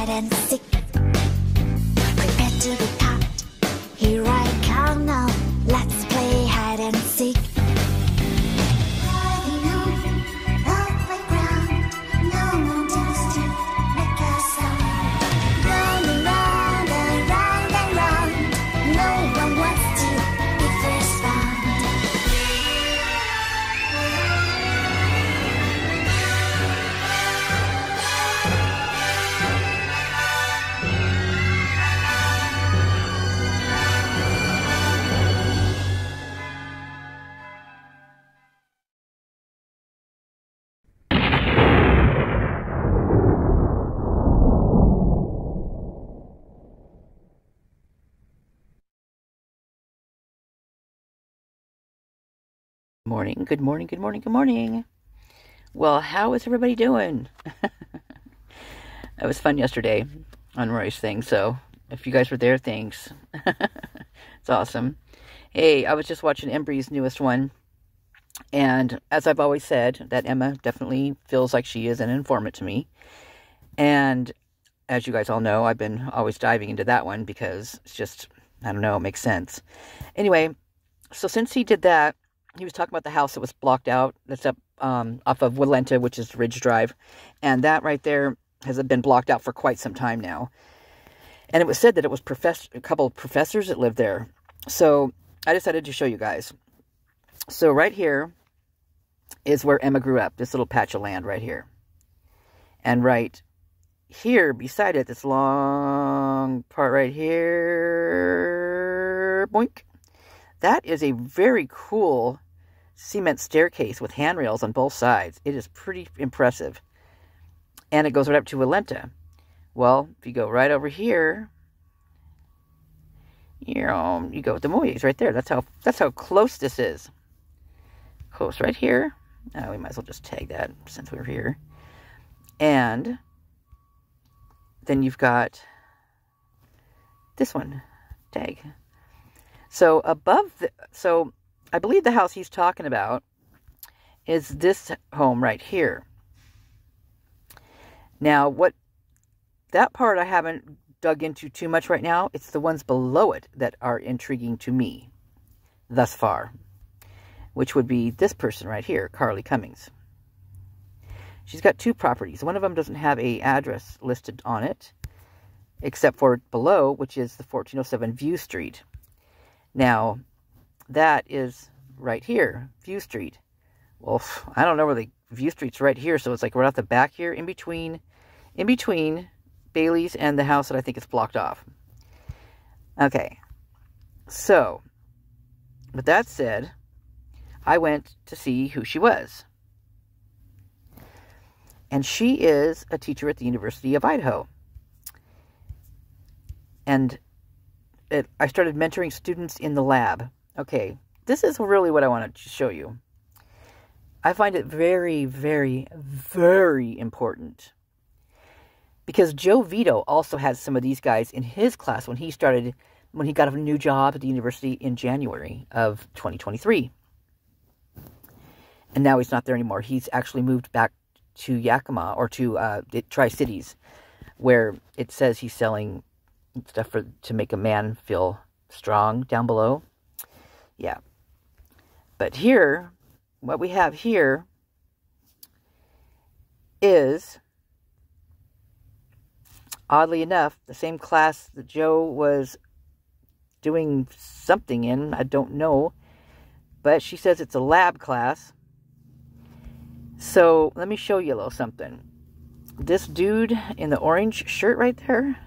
hide and seek. Prepare to be caught. Here I come now. Let's play hide and seek. Riding on the playground. No one dares to make a sound. Round and round and round and round. No one wants to be first found. Morning, good morning, good morning, good morning. Well, how is everybody doing? It was fun yesterday on Roy's thing, so if you guys were there, thanks. It's awesome. Hey, I was just watching Embry's newest one, and as I've always said, that Emma definitely feels like she is an informant to me. And as you guys all know, I've been always diving into that one because it's just, I don't know, it makes sense. Anyway, so since he did that, he was talking about the house that was blocked out. That's up off of Walenta, which is Ridge Drive. And that right there has been blocked out for quite some time now. And it was said that it was a couple of professors that lived there. So I decided to show you guys. So right here is where Emma grew up. This little patch of land right here. And right here beside it, this long part right here. Boink. That is a very cool cement staircase with handrails on both sides. It is pretty impressive. And it goes right up to Walenta. Well, if you go right over here, you go with the Moyes right there. That's how close this is. Close right here. We might as well just tag that since we're here. And then you've got this one. Tag. So so I believe the house he's talking about is this home right here. Now, that part I haven't dug into too much right now. It's the ones below it that are intriguing to me thus far, which would be this person right here, Carly Cummings. She's got two properties. One of them doesn't have an address listed on it, except for below, which is the 1407 View Street. Now, that is right here, View Street. Well, I don't know where the View Street's right here, so it's like right off the back here, in between Bailey's and the house that I think is blocked off. Okay, so, with that said, I went to see who she was. And she is a teacher at the University of Idaho. And I started mentoring students in the lab. Okay, this is really what I wanted to show you. I find it very, very, very important. Because Joe Vito also has some of these guys in his class when he got a new job at the university in January of 2023. And now he's not there anymore. He's actually moved back to Yakima, or to the Tri-Cities, where it says he's selling stuff to make a man feel strong down below. Yeah. But here, what we have here is, oddly enough, the same class that Joe was doing something in. I don't know. But she says it's a lab class. So, let me show you a little something. This dude in the orange shirt right there,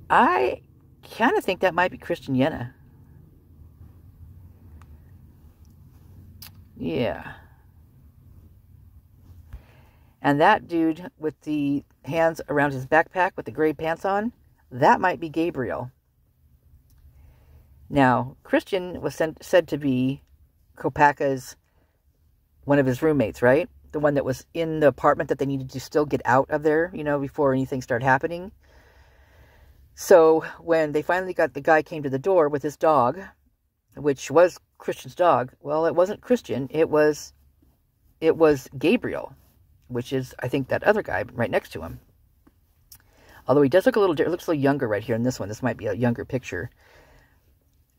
I kind of think that might be Christian Yenna. Yeah. And that dude with the hands around his backpack with the gray pants on, that might be Gabriel. Now, Christian was said to be Kopacka's, one of his roommates, right? The one that was in the apartment that they needed to still get out of there, before anything started happening. So, when they finally got, the guy came to the door with his dog, which was Christian's dog. Well, it wasn't Christian. It was Gabriel. which is, I think, that other guy right next to him. Although he does look a little, looks a little younger right here in this one. This might be a younger picture.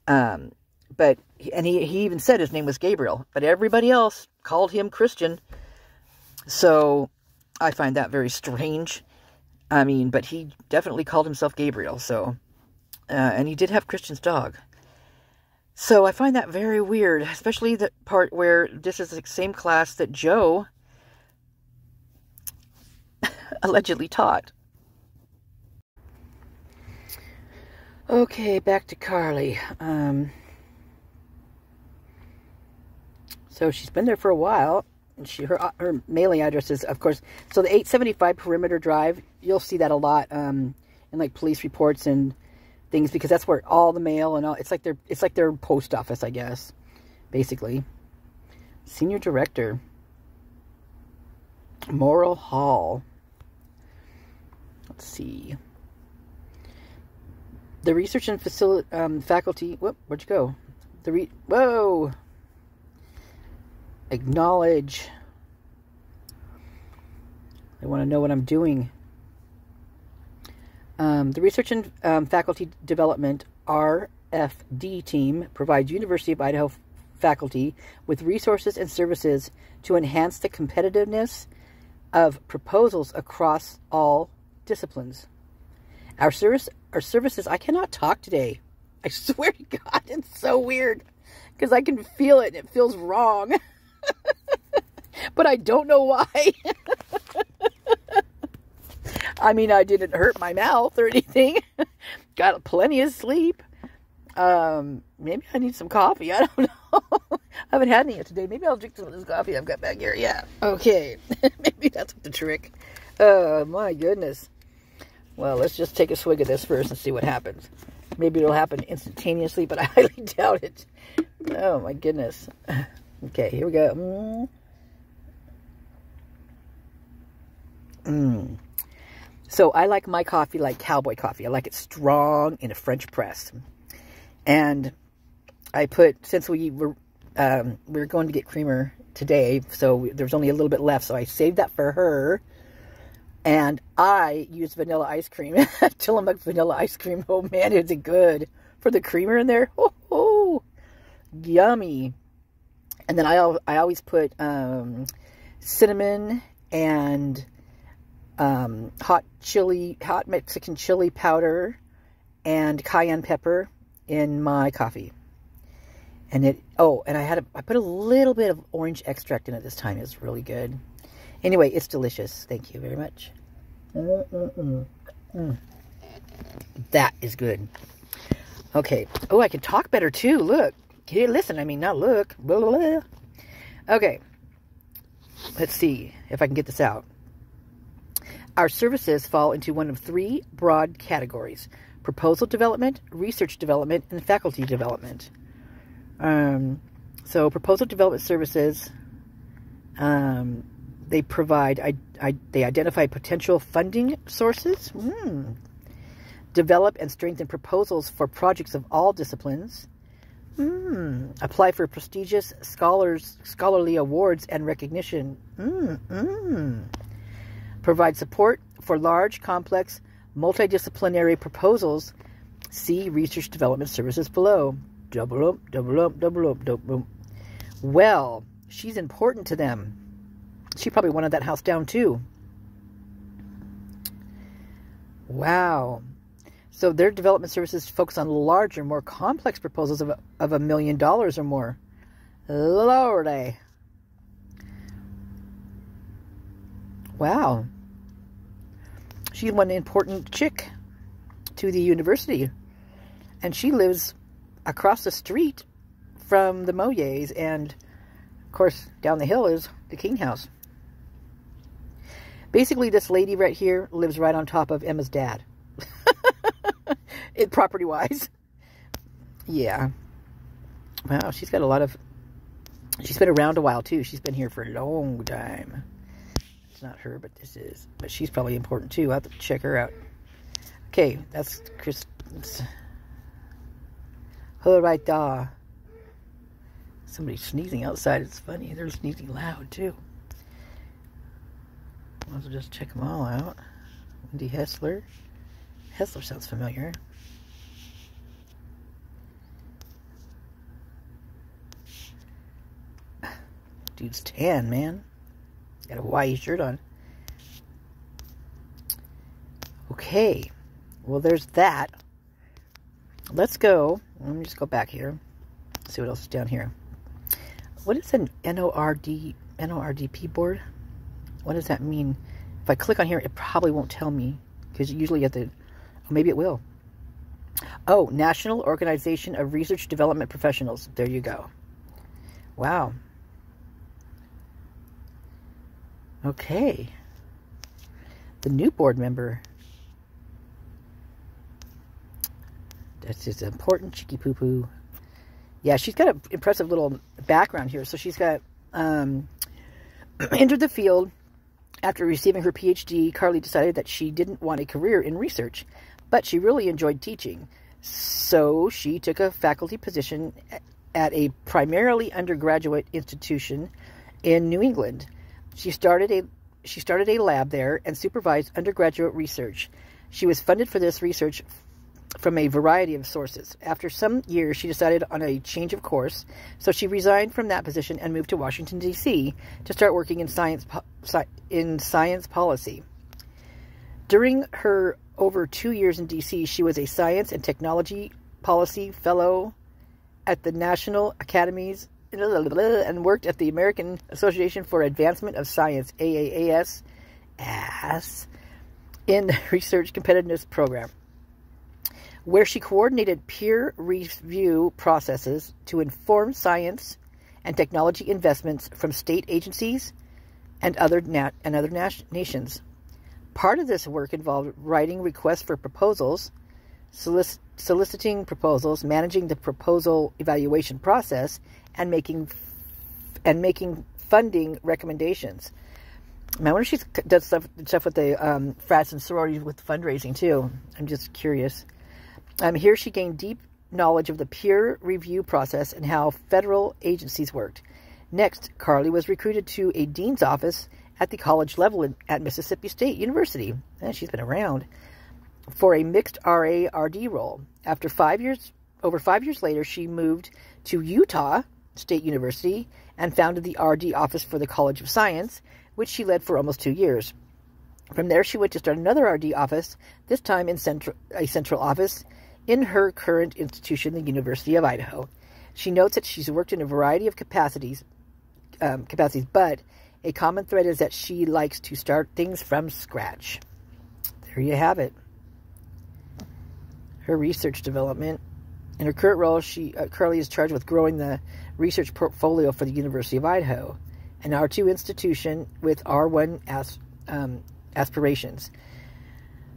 But, and he even said his name was Gabriel, but everybody else called him Christian. So I find that very strange. I mean, but he definitely called himself Gabriel, so, and he did have Christian's dog. So I find that very weird, especially the part where this is the same class that Joe allegedly taught. Okay, back to Carly. So she's been there for a while, and her mailing address is, of course, so the 875 Perimeter Drive. You'll see that a lot in like police reports and things, because that's where all the mail and all, it's like their post office, I guess, basically. Senior Director, Morrill Hall. Let's see. The research and faculty. Whoop, where'd you go? Whoa. Acknowledge. They want to know what I'm doing. The research and faculty development RFD team provides University of Idaho faculty with resources and services to enhance the competitiveness of proposals across all disciplines. Our services, I cannot talk today. I swear to God, it's so weird. Because I can feel it and it feels wrong. But I don't know why. I mean, I didn't hurt my mouth or anything. Got plenty of sleep. Maybe I need some coffee. I don't know. I haven't had any yet today. Maybe I'll drink some of this coffee I've got back here. Yeah. Okay. Maybe that's the trick. Oh, my goodness. Well, let's just take a swig of this first and see what happens. Maybe it'll happen instantaneously, but I highly doubt it. Oh, my goodness. Okay, here we go. So I like my coffee like cowboy coffee. I like it strong in a French press. And I put, since we were going to get creamer today, so there's only a little bit left, so I saved that for her. And I used vanilla ice cream. Tillamook vanilla ice cream. Oh, man, is it good. For the creamer in there. Oh, yummy. And then I always put cinnamon and hot Mexican chili powder and cayenne pepper in my coffee. And I put a little bit of orange extract in it this time. It's really good. Anyway, it's delicious. Thank you very much. That is good. Okay. Oh, I can talk better too. Look. Here, listen. I mean, not look. Blah, blah, blah. Okay. Let's see if I can get this out. Our services fall into one of three broad categories: proposal development, research development, and faculty development. So proposal development services, they provide, they identify potential funding sources, develop and strengthen proposals for projects of all disciplines, apply for prestigious scholarly awards and recognition, provide support for large, complex, multidisciplinary proposals. See research development services below. Double up. Well, she's important to them. She probably wanted that house down too. Wow. So their development services focus on larger, more complex proposals of $1 million or more. Lordy. Wow. She's one important chick to the university. And she lives across the street from the Moyes. And, of course, down the hill is the King House. Basically, this lady right here lives right on top of Emma's dad. Property-wise. Yeah. Wow, she's got a lot of... She's been around a while, too. She's been here for a long time. It's not her, but this is. But she's probably important, too. I'll have to check her out. Okay, that's Chris... Her right there. Somebody's sneezing outside. It's funny. They're sneezing loud, too. Let's just check them all out. Wendy Hessler. Hessler sounds familiar. Dude's tan, man. Got a Hawaii shirt on. Okay. Well, there's that. Let's go. Let me just go back here. See what else is down here. What is an NORDP board? What does that mean? If I click on here, it probably won't tell me. Because usually at the... Oh, maybe it will. Oh, National Organization of Research Development Professionals. There you go. Wow. Okay. The new board member. That's just important cheeky poo-poo. Yeah, she's got an impressive little background here. So she's got entered the field after receiving her PhD. Carly decided that she didn't want a career in research, but she really enjoyed teaching. So she took a faculty position at a primarily undergraduate institution in New England. She started a lab there and supervised undergraduate research. She was funded for this research from a variety of sources. After some years, she decided on a change of course, so she resigned from that position and moved to Washington, D.C. to start working in science policy. During her over 2 years in D.C., she was a Science and Technology Policy Fellow at the National Academies and worked at the American Association for Advancement of Science, AAAS, in the Research Competitiveness Program, where she coordinated peer review processes to inform science and technology investments from state agencies and other nations. Part of this work involved writing requests for proposals, soliciting proposals, managing the proposal evaluation process, and making funding recommendations. I wonder if she does stuff with the frats and sororities with fundraising too. I'm just curious. Here she gained deep knowledge of the peer review process and how federal agencies worked. Next, Carly was recruited to a dean's office at the college level at Mississippi State University. And she's been around for a mixed RA-RD role. Over 5 years later, she moved to Utah State University and founded the RD office for the College of Science, which she led for almost 2 years. From there, she went to start another RD office, this time in a central office in her current institution, the University of Idaho. She notes that she's worked in a variety of capacities, but a common thread is that she likes to start things from scratch. There you have it. Her research development. In her current role, Carly is charged with growing the research portfolio for the University of Idaho, an R2 institution with R1 aspirations.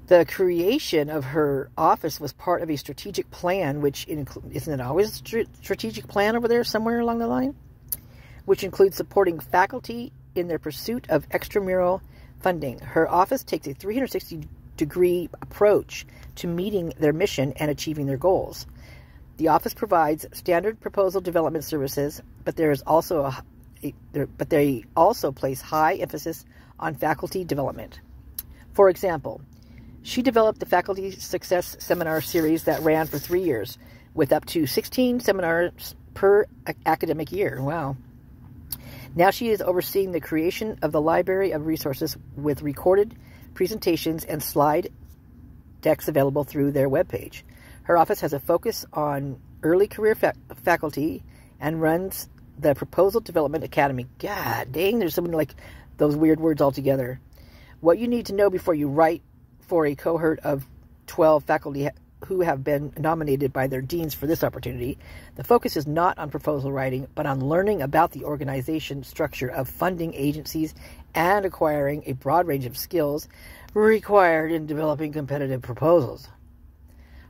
The creation of her office was part of a strategic plan, which isn't it always a strategic plan over there somewhere along the line? Which includes supporting faculty in their pursuit of extramural funding. Her office takes a 360-degree approach to meeting their mission and achieving their goals. The office provides standard proposal development services, but they also place high emphasis on faculty development. For example, she developed the Faculty Success Seminar series that ran for 3 years, with up to 16 seminars per academic year. Wow. Now she is overseeing the creation of the Library of Resources with recorded presentations and slide decks available through their webpage. Her office has a focus on early career faculty and runs the Proposal Development Academy. God dang, there's so many like those weird words all together. What you need to know before you write for a cohort of 12 faculty who have been nominated by their deans for this opportunity. The focus is not on proposal writing, but on learning about the organization structure of funding agencies and acquiring a broad range of skills required in developing competitive proposals.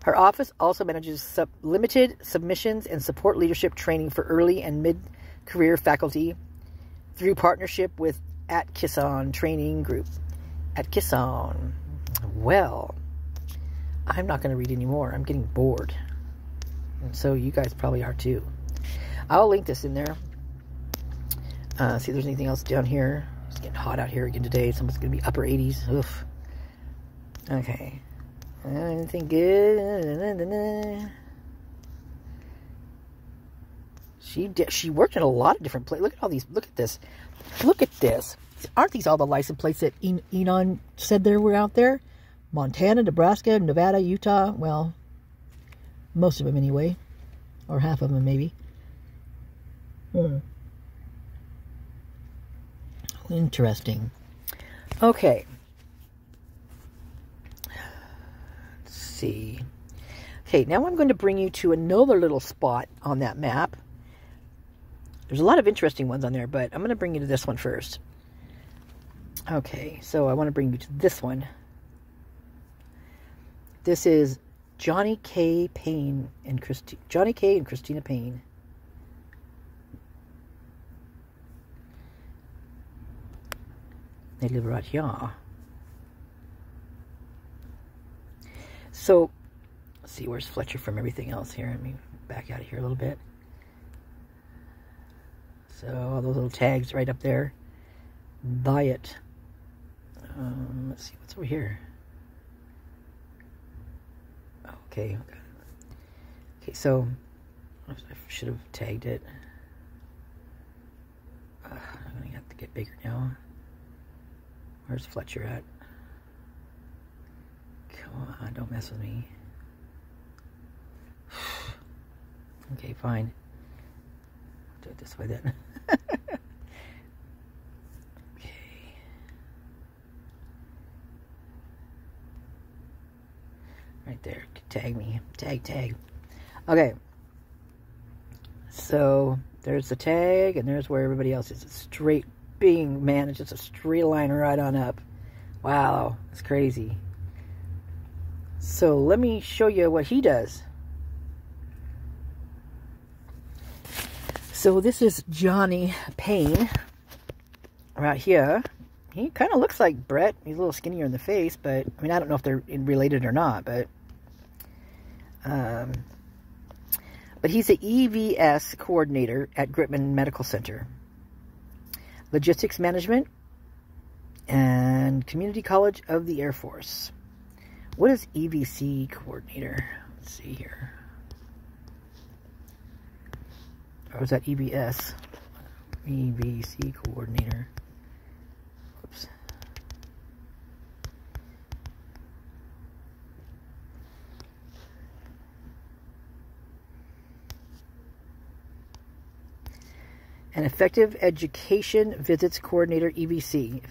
Her office also manages limited submissions and support leadership training for early and mid-career faculty through partnership with Atkinson Training Group. Atkinson. Well, I'm not going to read anymore. I'm getting bored. And so you guys probably are too. I'll link this in there. See if there's anything else down here. Just getting hot out here again today. It's almost going to be upper 80s. Oof. Okay. Anything good? She worked in a lot of different places. Look at all these. Look at this. Look at this. Aren't these all the license plates that Enon said there were out there? Montana, Nebraska, Nevada, Utah. Well, most of them anyway. Or half of them maybe. Interesting. Okay. Let's see. Okay, now I'm going to bring you to another little spot on that map. There's a lot of interesting ones on there, but I'm going to bring you to this one first. Okay, so I want to bring you to this one. This is Johnny K. Payne and Johnny K. and Christina Payne. They live right here. So, let's see, where's Fletcher from everything else here? Let me back out of here a little bit. So, all those little tags right up there. Buy it. Let's see, what's over here? Okay. Okay, so, I should have tagged it. I'm going to have to get bigger now. Where's Fletcher at? Come on, don't mess with me. Okay, fine. Do it this way then. Okay. Right there. Tag me. Tag. Okay. So, there's the tag, and there's where everybody else is. It's straight being, man, it's just a straight line right on up. Wow, that's crazy. So, let me show you what he does. So this is Johnny Payne right here. He kind of looks like Brett. He's a little skinnier in the face, but I mean, I don't know if they're related or not, but he's the EVS coordinator at Gritman Medical Center, Logistics Management, and Community College of the Air Force. What is EVC coordinator? Let's see here. Or is that EBS? EVC coordinator. Whoops. An effective education visits coordinator, EVC.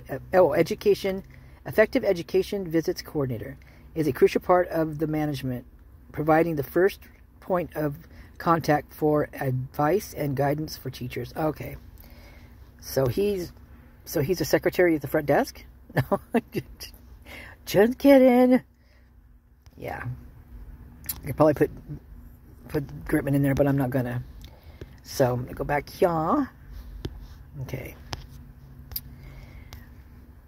Effective education visits coordinator is a crucial part of the management, providing the first point of contact for advice and guidance for teachers. Okay. So he's a secretary at the front desk? No. Just kidding. Yeah. I could probably put Gritman in there, but I'm not gonna. So I'm gonna go back here. Okay.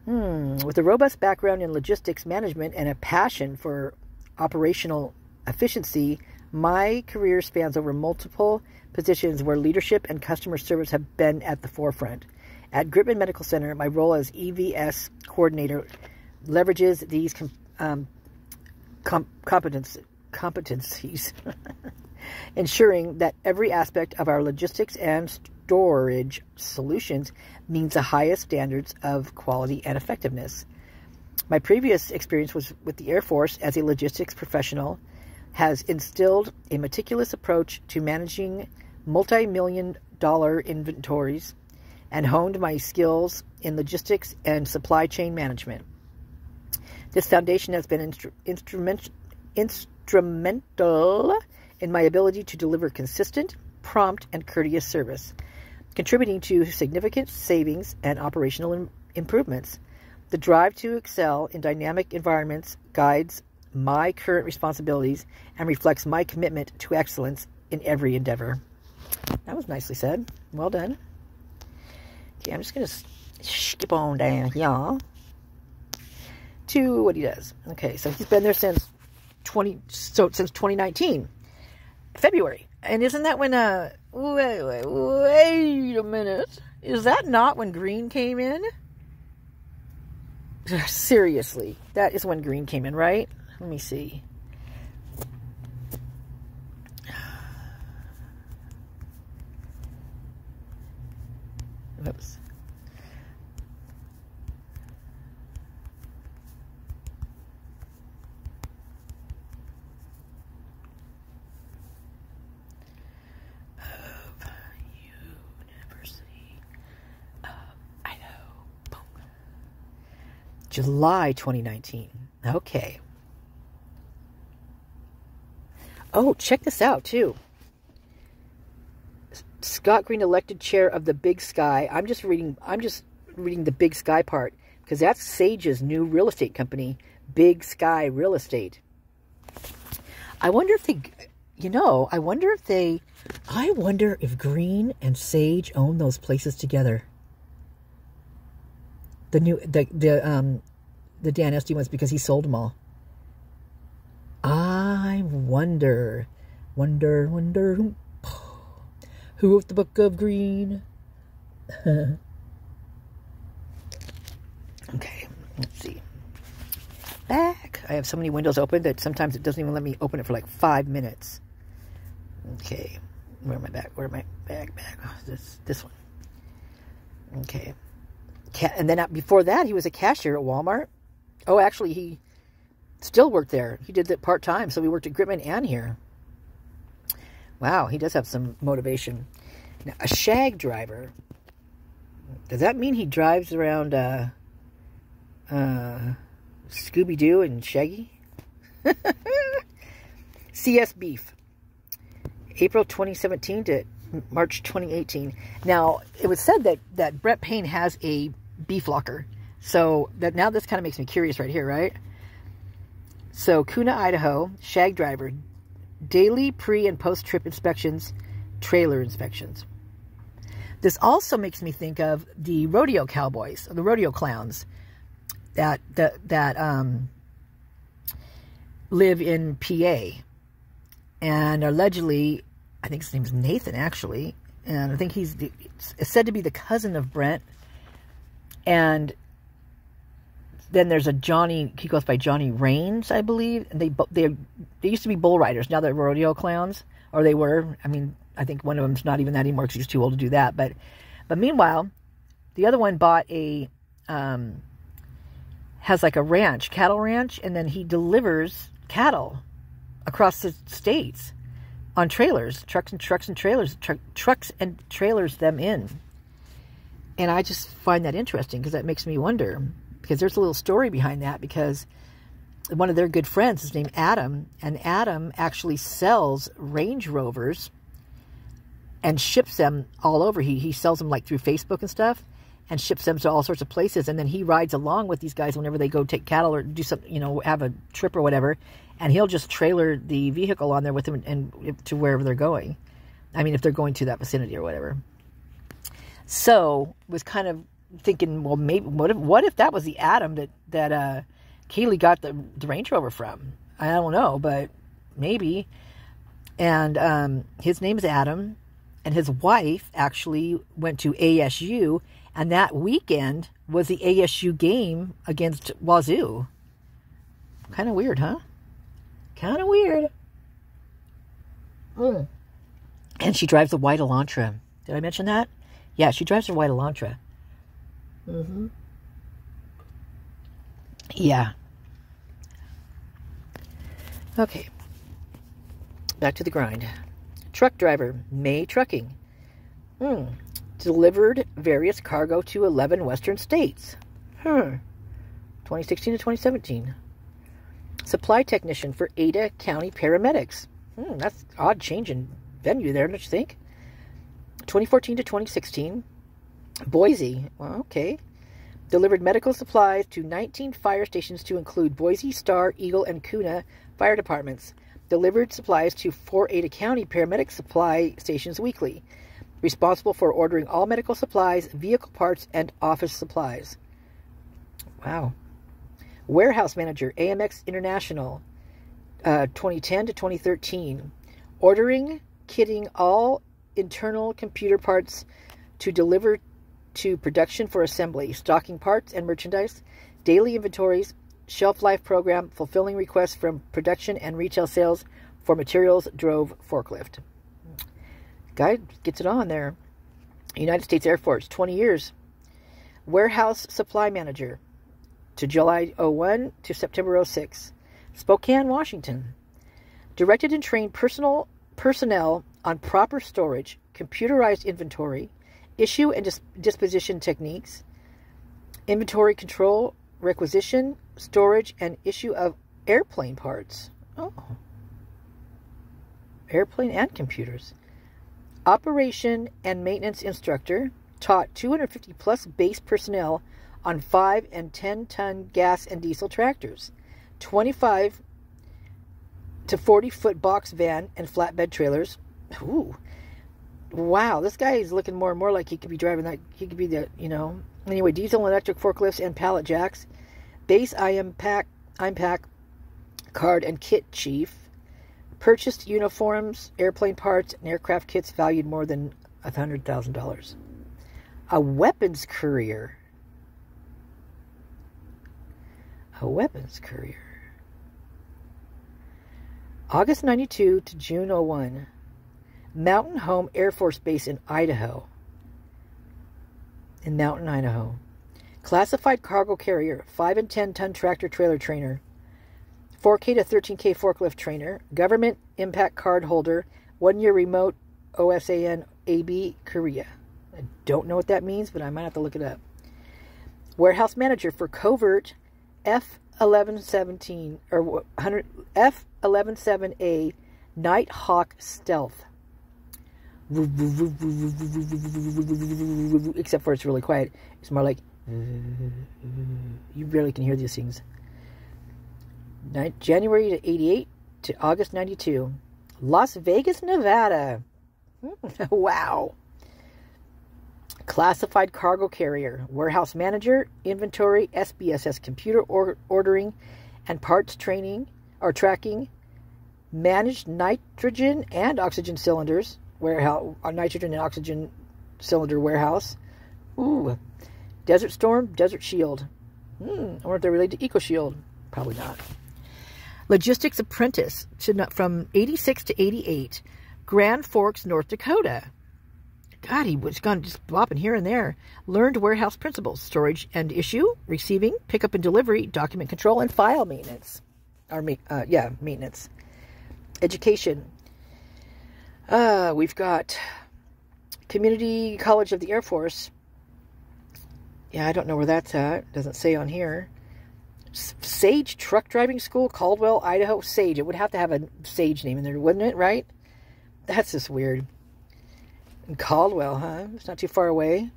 With a robust background in logistics management and a passion for operational efficiency, my career spans over multiple positions where leadership and customer service have been at the forefront. At Gritman Medical Center, my role as EVS coordinator leverages these competencies, ensuring that every aspect of our logistics and storage solutions meets the highest standards of quality and effectiveness. My previous experience was with the Air Force as a logistics professional has instilled a meticulous approach to managing multi-million-dollar inventories and honed my skills in logistics and supply chain management. This foundation has been instrumental in my ability to deliver consistent, prompt, and courteous service, contributing to significant savings and operational improvements. The drive to excel in dynamic environments guides my current responsibilities and reflects my commitment to excellence in every endeavor. That was nicely said. Well done. Okay, I'm just going to skip on down here to what he does. Okay, so he's been there since 2019, February. And isn't that when, wait a minute. Is that not when Green came in? Seriously, that is when green came in, right? Let me see. Oops. University of Idaho. Boom. July 2019. Okay. Oh, check this out, too. Scott Green elected chair of the Big Sky. I'm just reading the Big Sky part because that's Sage's new real estate company, Big Sky Real Estate. I wonder if they, I wonder if Green and Sage own those places together. The Dan Esty ones, because he sold them all. I wonder. Who wrote the Book of Green? Okay, let's see. Back. I have so many windows open that sometimes it doesn't even let me open it for like 5 minutes. Okay, where am I back? Where am I? Back. Oh, this one. Okay. And then before that, he was a cashier at Walmart. Oh, actually, he still worked there. He did that part-time, so he worked at Gritman and here. Wow, he does have some motivation. Now, a shag driver. Does that mean he drives around Scooby-Doo and Shaggy? CS Beef. April 2017 to March 2018. Now, it was said that Brett Payne has a beef locker. So now this kind of makes me curious right here, right? So, Kuna, Idaho, shag driver. Daily pre- and post-trip inspections, trailer inspections. This also makes me think of the rodeo cowboys, the rodeo clowns that live in PA. And allegedly, I think his name's Nathan, actually. And I think he's said to be the cousin of Brent. And then there's a Johnny, he goes by Johnny Rains, I believe. And they used to be bull riders. Now they're rodeo clowns, or they were. I mean, I think one of them's not even that anymore because he's too old to do that. But meanwhile, the other one bought has like a ranch, cattle ranch, and then he delivers cattle across the states on trailers, trucks and trailers them in. And I just find that interesting because that makes me wonder. Because there's a little story behind that, because one of their good friends is named Adam, and Adam actually sells Range Rovers and ships them all over. He sells them like through Facebook and stuff, and ships them to all sorts of places, and then he rides along with these guys whenever they go take cattle or do something, have a trip or whatever, and he'll just trailer the vehicle on there with them and to wherever they're going. I mean, if they're going to that vicinity or whatever. So, was kind of thinking, well, maybe what if that was the Adam that Keeley got the Range Rover from? I don't know, but maybe. And his name is Adam, and his wife actually went to ASU, and that weekend was the ASU game against Wazoo. Kind of weird, huh? Kind of weird. And she drives a white Elantra. Did I mention that? Yeah, she drives a white Elantra. Yeah. Okay. Back to the grind. Truck driver, May Trucking. Delivered various cargo to 11 western states. 2016 to 2017. Supply technician for Ada County paramedics. That's odd change in venue there, don't you think? 2014 to 2016. Boise. Well, okay. Delivered medical supplies to 19 fire stations to include Boise, Star, Eagle, and Kuna fire departments. Delivered supplies to 4 Ada County paramedic supply stations weekly. Responsible for ordering all medical supplies, vehicle parts, and office supplies. Wow. Warehouse manager, AMX International, 2010 to 2013. Ordering, kitting all internal computer parts to deliver to production for assembly, stocking parts and merchandise, daily inventories, shelf life program, fulfilling requests from production and retail sales for materials, drove forklift. Guy gets it on there. United States Air Force, 20 years. Warehouse supply manager to July 01 to September 06. Spokane, Washington. Directed and trained personnel on proper storage, computerized inventory, issue and disposition techniques, inventory control, requisition, storage, and issue of airplane parts. Oh. Airplane and computers. Operation and maintenance instructor, taught 250 plus base personnel on 5 and 10-ton gas and diesel tractors, 25 to 40-foot box van and flatbed trailers. Ooh. Wow, this guy is looking more and more like he could be driving that. He could be the, Anyway, diesel and electric forklifts and pallet jacks. Base IMPAC card and kit chief. Purchased uniforms, airplane parts, and aircraft kits valued more than $100,000. A weapons courier. A weapons courier. August 92 to June 01. Mountain Home Air Force Base in Idaho. In Mountain, Idaho. Classified cargo carrier, 5 and 10-ton tractor trailer trainer. 4K to 13K forklift trainer. Government impact card holder. 1-year remote OSAN AB Korea. I don't know what that means, but I might have to look it up. Warehouse manager for covert F-1117 or F-117A Nighthawk Stealth. Except for it's really quiet. It's more like you barely can hear these things. January to 88 to August 92. Las Vegas, Nevada. Wow. Classified cargo carrier, warehouse manager, inventory, SBSS computer ordering and parts training or tracking, managed nitrogen and oxygen cylinders, warehouse, nitrogen and oxygen cylinder warehouse. Ooh. Desert Storm, Desert Shield. I wonder if they're related to EcoShield. Probably not. Logistics apprentice from 86 to 88. Grand Forks, North Dakota. God, he was gone just bopping here and there. Learned warehouse principles, storage and issue, receiving, pickup and delivery, document control, and file maintenance. Maintenance. Education. We've got Community College of the Air Force. Yeah, I don't know where that's at. Doesn't say on here. Sage Truck Driving School, Caldwell, Idaho. Sage. It would have to have a Sage name in there, wouldn't it? Right? That's just weird. In Caldwell, huh? It's not too far away.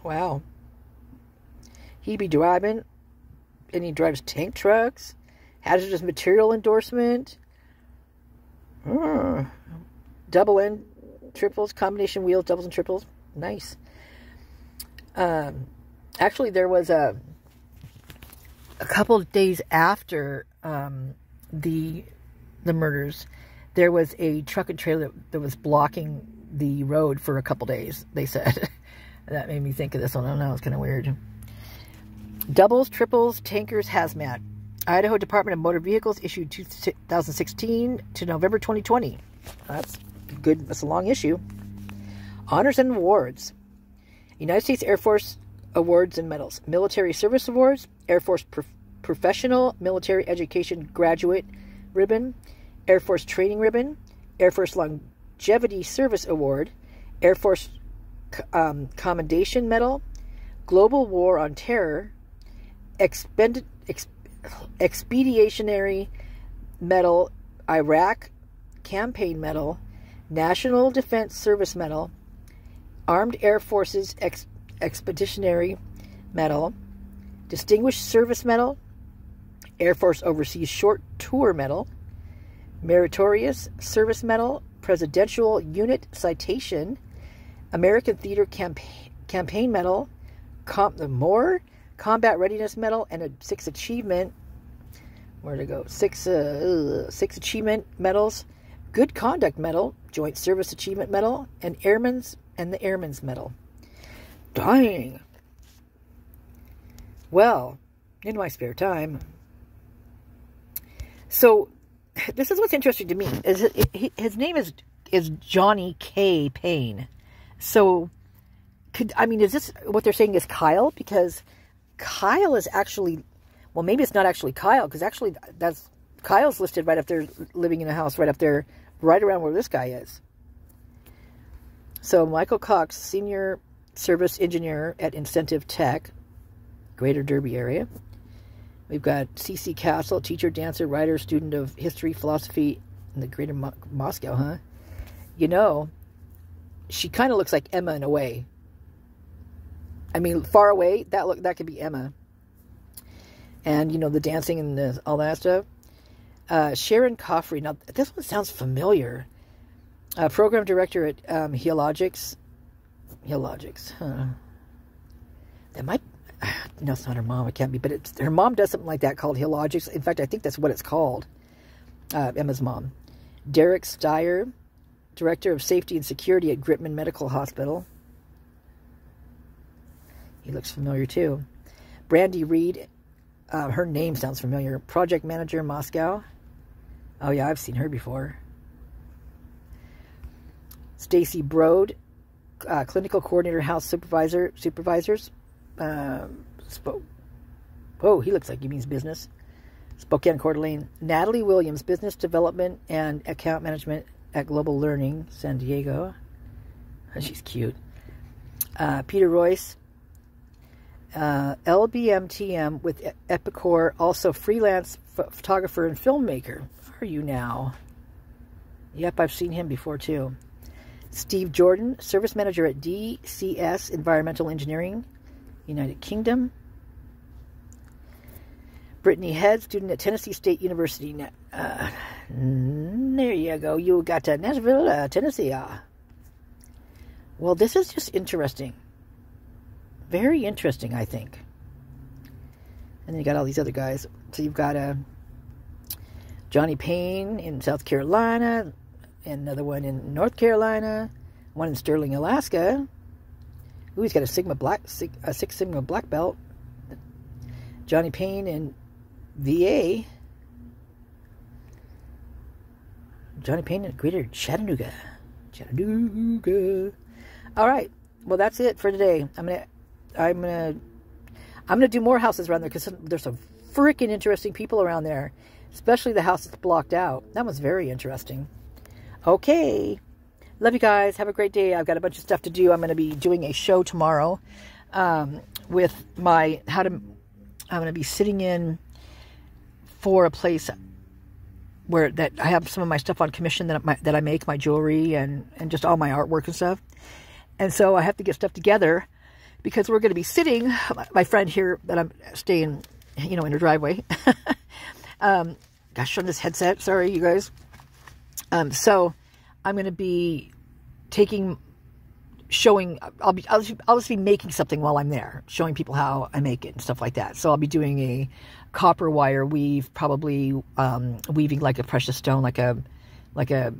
Wow. He be driving, and he drives tank trucks. Hazardous material endorsement. Double end, triples, combination wheels, doubles and triples. Nice. Actually, there was a couple of days after the murders, there was a truck and trailer that was blocking the road for a couple days, they said. That made me think of this one. I don't know, it's kind of weird. Doubles, triples, tankers, hazmat. Idaho Department of Motor Vehicles issued 2016 to November 2020. That's good. That's a long issue. Honors and awards. United States Air Force awards and medals. Military Service Awards. Air Force Professional Military Education Graduate Ribbon. Air Force Training Ribbon. Air Force Longevity Service Award. Air Force Commendation Medal. Global War on Terror. Expeditionary Medal. Iraq Campaign Medal. National Defense Service Medal. Armed Air Forces Expeditionary Medal. Distinguished Service Medal. Air Force Overseas Short Tour Medal. Meritorious Service Medal. Presidential Unit Citation. American Theater Campaign Medal. Combat Readiness Medal. And a 6 Achievement. Where'd it go? 6 Achievement Medals. Good Conduct Medal. Joint Service Achievement Medal. And the Airman's Medal. Dang. Well, in my spare time. So, this is what's interesting to me. His name is Johnny K. Payne. So, is this what they're saying is Kyle? Because Kyle is actually, well, maybe it's not actually Kyle, because actually Kyle's listed right up there, living in a house right up there, right around where this guy is. So, Michael Cox, Senior Service Engineer at Incentive Tech, Greater Derby area. We've got C.C. Castle, teacher, dancer, writer, student of history, philosophy in the Greater Moscow, huh? You know, she kind of looks like Emma in a way. I mean, far away, that could be Emma. And, you know, the dancing and all that stuff. Sharon Coffrey. Now, this one sounds familiar. Program director at Heologics. Heologics, huh? That might... No, it's not her mom. It can't be. But her mom does something like that called Heologics. In fact, I think that's what it's called. Emma's mom. Derek Steyer, Director of Safety and Security at Gritman Medical Hospital. He looks familiar, too. Brandy Reed. Her name sounds familiar. Project Manager, Moscow. Oh, yeah, I've seen her before. Stacy Broad, Clinical Coordinator, House Supervisors. He looks like he means business. Spokane Coeur d'Alene. Natalie Williams, Business Development and Account Management at Global Learning, San Diego. She's cute. Peter Royce, LBMTM with Epicor, also freelance photographer and filmmaker. Are you now? Yep, I've seen him before too. Steve Jordan, Service Manager at DCS Environmental Engineering, United Kingdom. Brittany Head, student at Tennessee State University. There you go. You got Nashville, Tennessee. Well, this is just interesting. Very interesting, I think. And then you got all these other guys. So you've got Johnny Payne in South Carolina, and another one in North Carolina, one in Sterling, Alaska. Ooh, he's got a Six Sigma black belt. Johnny Payne in VA. Johnny Payne in Greater Chattanooga. All right. Well, that's it for today. I'm gonna do more houses around there because there's some freaking interesting people around there, especially the house that's blocked out. That was very interesting. Okay. Love you guys. Have a great day. I've got a bunch of stuff to do. I'm going to be doing a show tomorrow with my I'm going to be sitting in for a place where I have some of my stuff on commission that I make, my jewelry and just all my artwork and stuff. And so I have to get stuff together because we're going to be sitting, my friend here that I'm staying, in her driveway. Gosh, on this headset. Sorry, you guys. So I'm going to be I'll just be making something while I'm there, showing people how I make it and stuff like that. So I'll be doing a copper wire weave, probably weaving like a precious stone, like a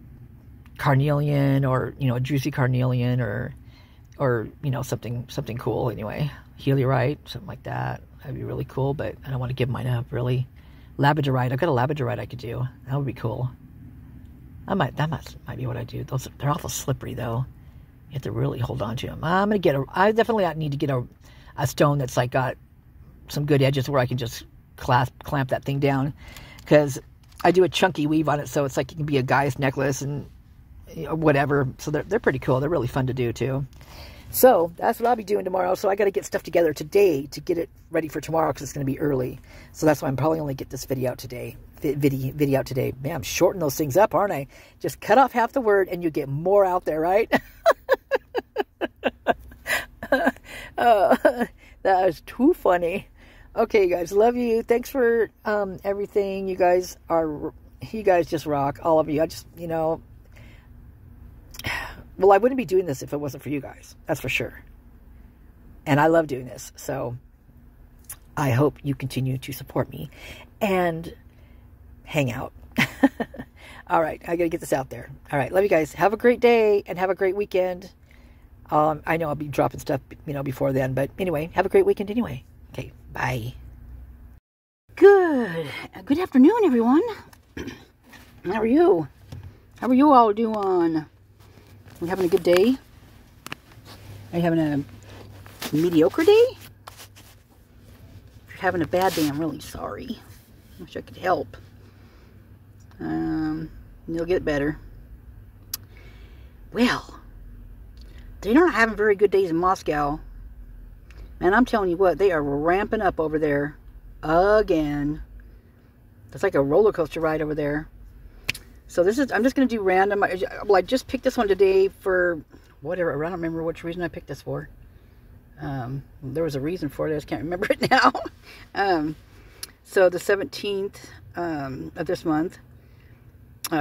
carnelian or, a juicy carnelian or something cool anyway. Heliorite, something like that. That'd be really cool, but I don't want to give mine up, really. Labradorite. I've got a labradorite I could do. That would be cool. That might be what I do. They're awful slippery though. You have to really hold on to them. I definitely need to get a stone that's like got some good edges where I can just clamp that thing down, because I do a chunky weave on it, so it's like it can be a guy's necklace and whatever. So they're pretty cool. They're really fun to do too. So that's what I'll be doing tomorrow. So I got to get stuff together today to get it ready for tomorrow because it's going to be early. So that's why I'm probably only get this video out today. Video out today. Man, I'm shorting those things up, aren't I? Just cut off half the word and you get more out there, right? That was too funny. Okay, guys, love you. Thanks for everything. You guys just rock. All of you. I just, well, I wouldn't be doing this if it wasn't for you guys. That's for sure. And I love doing this. So I hope you continue to support me and hang out. All right. I got to get this out there. All right. Love you guys. Have a great day and have a great weekend. I know I'll be dropping stuff, before then. But anyway, have a great weekend anyway. Okay, bye. Good afternoon, everyone. How are you? How are you all doing? Are you having a good day? Are you having a mediocre day? If you're having a bad day, I'm really sorry. I wish I could help. You'll get better. Well, they're not having very good days in Moscow. And I'm telling you what, they are ramping up over there again. It's like a roller coaster ride over there. So I'm just going to do random. Well, I just picked this one today for whatever. I don't remember which reason I picked this for. There was a reason for it. I just can't remember it now. So the 17th of this month.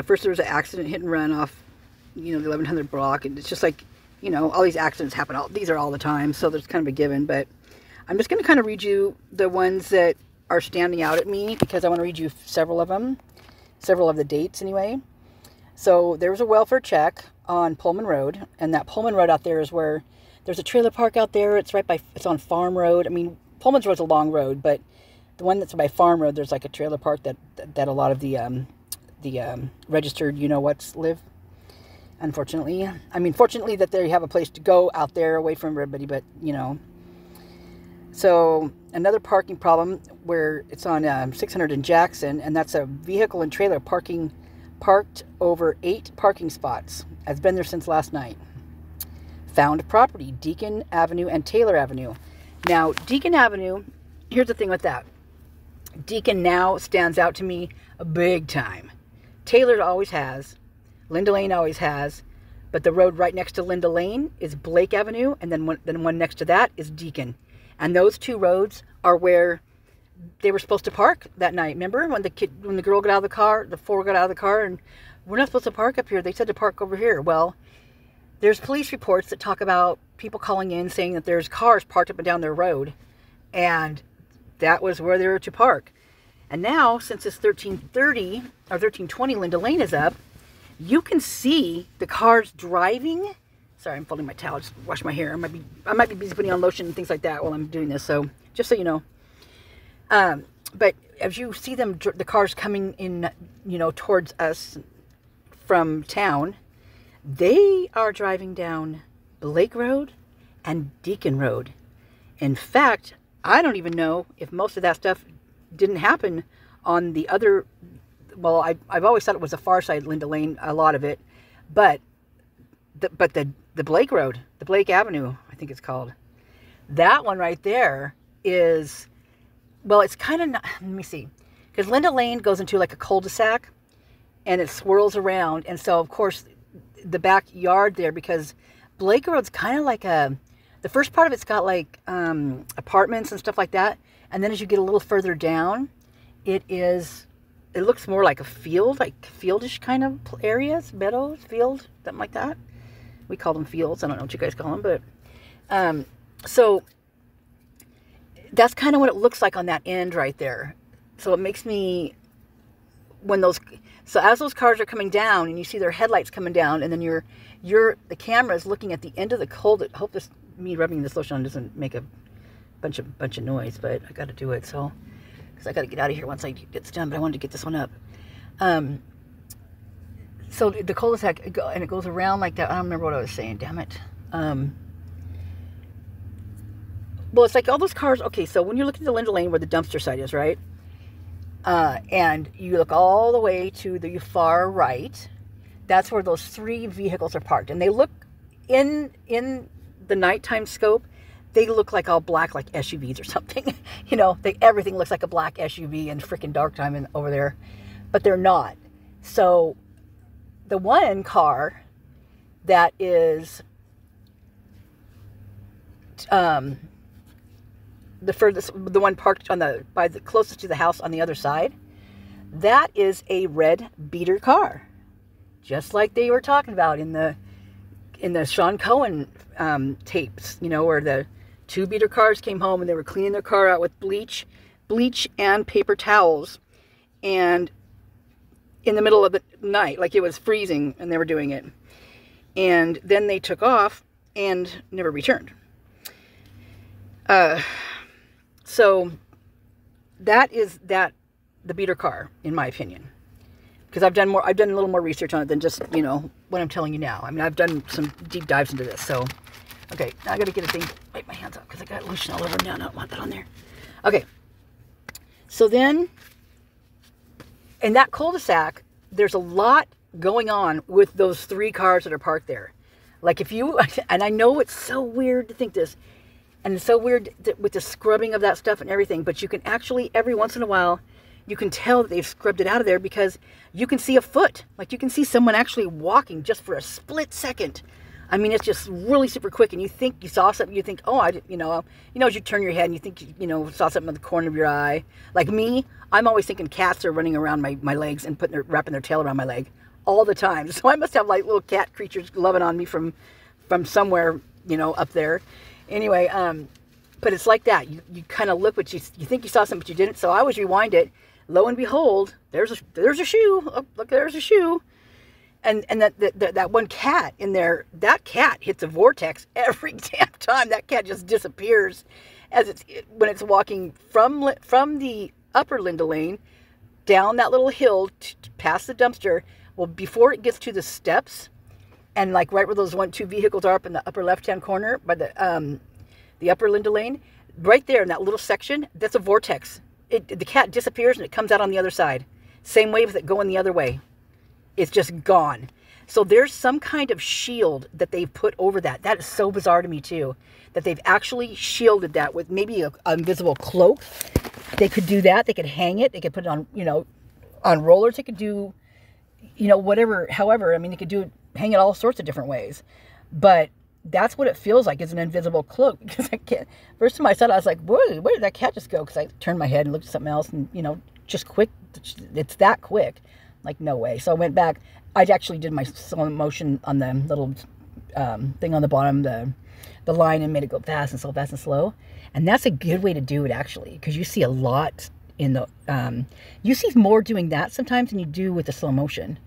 First there was an accident, hit and run off, the 1100 block. And it's just like, all these accidents happen. These are all the time. So there's kind of a given. But I'm just going to kind of read you the ones that are standing out at me, because I want to read you several of them. Several of the dates anyway. So there was a welfare check on Pullman Road. And that Pullman Road out there is where there's a trailer park out there. It's on Farm Road. I mean, Pullman's Road's a long road, but the one that's by Farm Road, there's like a trailer park that a lot of the registered you-know-whats live. Unfortunately. I mean, fortunately that they have a place to go out there away from everybody, but, So, another parking problem where it's on 600 in Jackson, and that's a vehicle and trailer parked over 8 parking spots. Has been there since last night. Found property, Deacon Avenue and Taylor Avenue. Now, Deacon Avenue, here's the thing with that. Deacon now stands out to me a big time. Taylor always has. Linda Lane always has. But the road right next to Linda Lane is Blake Avenue, and then one next to that is Deacon. And those two roads are where they were supposed to park that night. Remember when the girl got out of the car, the 4 got out of the car, and we're not supposed to park up here. They said to park over here. Well, there's police reports that talk about people calling in saying that there's cars parked up and down their road, and that was where they were to park. And now, since it's 1330 or 1320, Linda Lane is up, you can see the cars driving. Sorry, I'm folding my towel. Just wash my hair. I might be busy putting on lotion and things like that while I'm doing this. So just so you know. But as you see them, the cars coming in, towards us from town, they are driving down Blake Road and Deacon Road. In fact, I don't even know if most of that stuff didn't happen on the other. Well, I've always thought it was the far side, Linda Lane, a lot of it, but the Blake Road, the Blake Avenue, I think it's called. That one right there is, well, it's kind of not, let me see, because Linda Lane goes into like a cul-de-sac, and it swirls around, and so of course the backyard there, because Blake Road's kind of like the first part of it's got like apartments and stuff like that, and then as you get a little further down, it looks more like a field, like fieldish kind of areas, meadows, field, something like that. We call them fields. I don't know what you guys call them, but so that's kind of what it looks like on that end right there. So it makes me, so as those cars are coming down and you see their headlights coming down, and then the camera is looking at the end of the I hope me rubbing this lotion on doesn't make a bunch of noise, but I got to do it, so, because I got to get out of here once I get this done, but I wanted to get this one up. So the cul-de-sac, and it goes around like that. I don't remember what I was saying, damn it. Well, it's like all those cars. Okay, so when you're looking at the Linda Lane where the dumpster site is, right? And you look all the way to the far right, that's where those 3 vehicles are parked. And they look, in the nighttime scope, they look like all black, like SUVs or something. Everything looks like a black SUV in freaking dark time over there. But they're not. So the one car that is the one parked by the closest to the house on the other side, that is a red beater car, just like they were talking about in the Sean Cohen tapes, where the 2 beater cars came home and they were cleaning their car out with bleach and paper towels, and in the middle of the night, like it was freezing, and they were doing it. And then they took off and never returned. So that is the beater car, in my opinion. Because I've done a little more research on it than just, what I'm telling you now. I mean, I've done some deep dives into this. So, okay, now I got to get a thing, wipe my hands off because I got lotion all over them now. I don't want that on there. Okay, so then, in that cul-de-sac, there's a lot going on with those 3 cars that are parked there. Like if you, and I know it's so weird to think this, and it's so weird with the scrubbing of that stuff and everything, but you can actually, every once in a while, you can tell that they've scrubbed it out of there because you can see a foot. Like you can see someone actually walking just for a split second. I mean, it's just really super quick, and you think you saw something, you think, oh, as you turn your head and you think, saw something in the corner of your eye. Like me, I'm always thinking cats are running around my legs and wrapping their tail around my leg all the time. So I must have like little cat creatures loving on me from somewhere, up there. Anyway, but it's like that. You kind of look, but you think you saw something, but you didn't. So I always rewind it. Lo and behold, there's a shoe. Oh, look, there's a shoe. And that one cat in there, that cat hits a vortex every damn time. That cat just disappears when it's walking from the upper Lindow Lane down that little hill past the dumpster. Well, before it gets to the steps, and like right where those 2 vehicles are up in the upper left-hand corner by the upper Lindow Lane, right there in that little section, that's a vortex. The cat disappears and it comes out on the other side. Same way with it going the other way. It's just gone. So there's some kind of shield that they've put over that. That is so bizarre to me too, that they've actually shielded that with maybe an invisible cloak. They could do that. They could hang it. They could put it on, on rollers. They could do, whatever. However, I mean, they could hang it all sorts of different ways. But that's what it feels like, is an invisible cloak. Because I can't. First time I saw it, I was like, where did that cat just go? Because I turned my head and looked at something else, and just quick. It's that quick. Like, no way. So I went back. I actually did my slow motion on the little thing on the bottom, the line, and made it go fast and slow, fast and slow. And that's a good way to do it, actually, because you see a lot in the, you see more doing that sometimes than you do with the slow motion.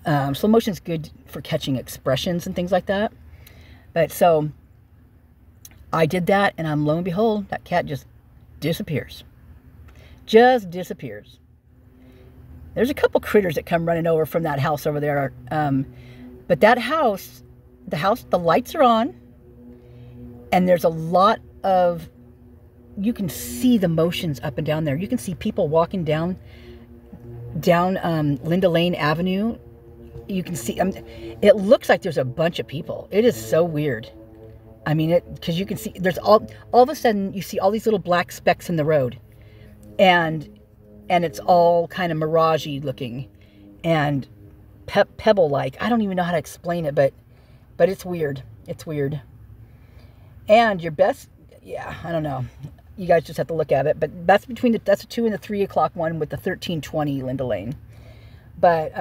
Slow motion is good for catching expressions and things like that. But so I did that, and lo and behold, that cat just disappears. Just disappears. There's a couple critters that come running over from that house over there. But that house, the lights are on, and there's a lot of, you can see the motions up and down there. You can see people walking down Lindow Lane Avenue. You can see, it looks like there's a bunch of people. It is so weird. I mean, because you can see, there's all of a sudden, you see all these little black specks in the road. And it's all kind of mirage-y looking and pebble-like. I don't even know how to explain it, but it's weird. It's weird. And your best, I don't know. You guys just have to look at it. But that's that's the 2 and the 3 o'clock one with the 1320 Lindow Lane. But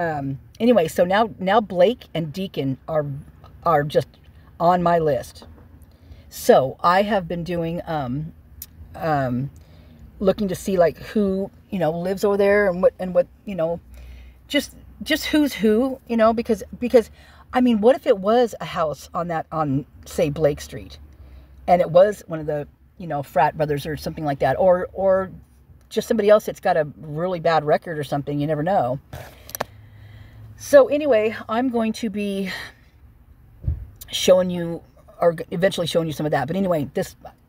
anyway, so now Blake and Deacon are just on my list. So I have been doing looking to see like who lives over there and what just who's who, because I mean, what if it was a house on say Blake Street, and it was one of the frat brothers or something like that, or just somebody else that's got a really bad record or something. You never know. So anyway, I'm going to be showing you, or eventually showing you some of that. But anyway,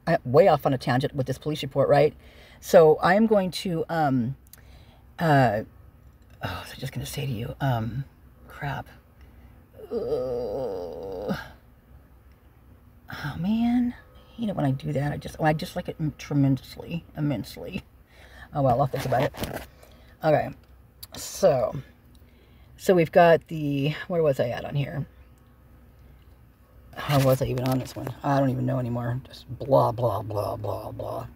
I'm way off on a tangent with this police report, right? So I am going to, I was just going to say to you, crap. Oh man, when I do that, I just like it tremendously, immensely. Oh well, I'll think about it. Okay, so we've got where was I at on here? How was I even on this one? I don't even know anymore. Just blah, blah, blah, blah, blah.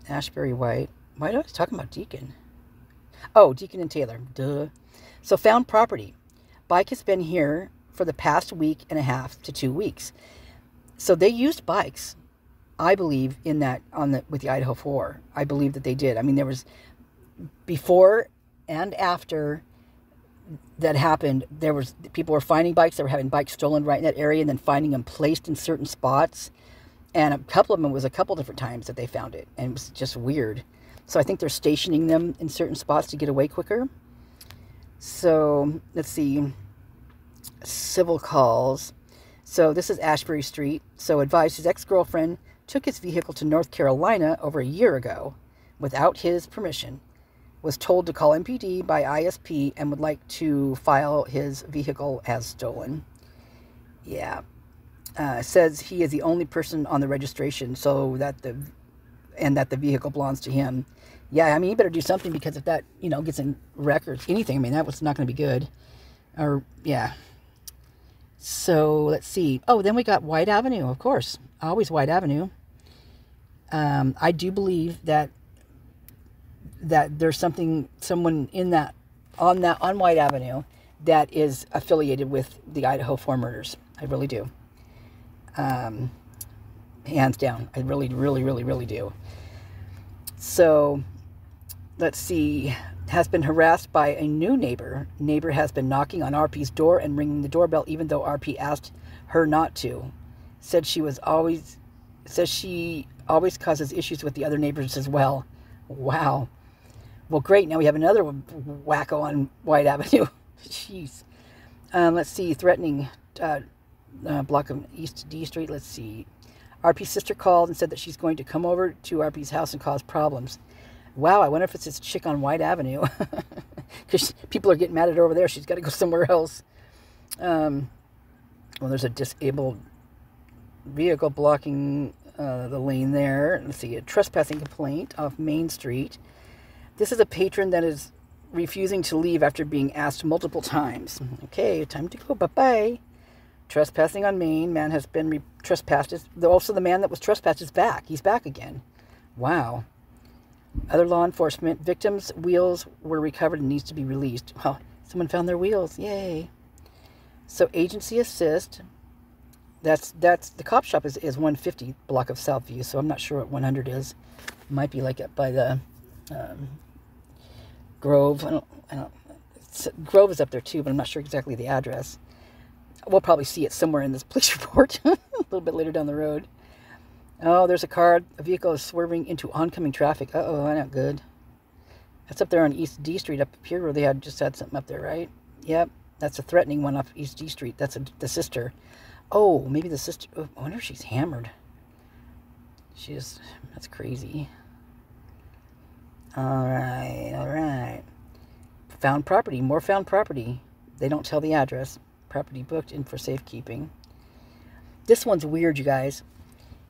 Ashbury White. Why do I was talking about Deacon? Oh, Deacon and Taylor. Duh. So found property. Bike has been here for the past week and a half to 2 weeks. So they used bikes, I believe, in that with the Idaho4. I believe that they did. I mean, there was before and after that happened, people were finding bikes. They were having bikes stolen right in that area and then finding them placed in certain spots. And a couple of them was a couple different times that they found it. And it was just weird. So I think they're stationing them in certain spots to get away quicker. So let's see. Civil calls. So this is Ashbury Street. So advised his ex-girlfriend took his vehicle to North Carolina over a year ago without his permission. Was told to call MPD by ISP and would like to file his vehicle as stolen. Yeah. Says he is the only person on the registration, so that the vehicle belongs to him. Yeah, I mean, you better do something, because if that, gets in records, anything, I mean, that was not going to be good. Or, yeah. So, let's see. Oh, then we got White Avenue, of course. Always White Avenue. I do believe that there's someone on White Avenue that is affiliated with the Idaho4 murders. I really do. Hands down. I really, really, really, really do. So, let's see. Has been harassed by a new neighbor. Neighbor has been knocking on RP's door and ringing the doorbell even though RP asked her not to. Says she always causes issues with the other neighbors as well. Wow. Well, great. Now we have another wacko on White Avenue. Jeez. Let's see. Threatening block of East D Street. Let's see. RP's sister called and said that she's going to come over to RP's house and cause problems. Wow, I wonder if it's this chick on White Avenue. Because people are getting mad at her over there. She's got to go somewhere else. Well, there's a disabled vehicle blocking the lane there. Let's see. A trespassing complaint off Main Street. This is a patron that is refusing to leave after being asked multiple times. Okay, time to go. Bye-bye. Trespassing on Main. Man has been trespassed. Also, the man that was trespassed is back. He's back again. Wow. Other law enforcement. Victims' wheels were recovered and needs to be released. Well, someone found their wheels. Yay. So, agency assist. That's the cop shop is 150 block of Southview, so I'm not sure what 100 is. It might be like up by the Grove. Grove is up there too, but I'm not sure exactly the address. We'll probably see it somewhere in this police report a little bit later down the road. Oh, there's a vehicle is swerving into oncoming traffic. Uh-oh, not good. That's up there on East D Street up here where they just had something up there, right? Yep, that's a threatening one off East D Street. That's the sister. Oh, maybe the sister. Oh, I wonder if she's hammered. That's crazy. All right. Found property. More found property. They don't tell the address. Property booked in for safekeeping. This one's weird, you guys.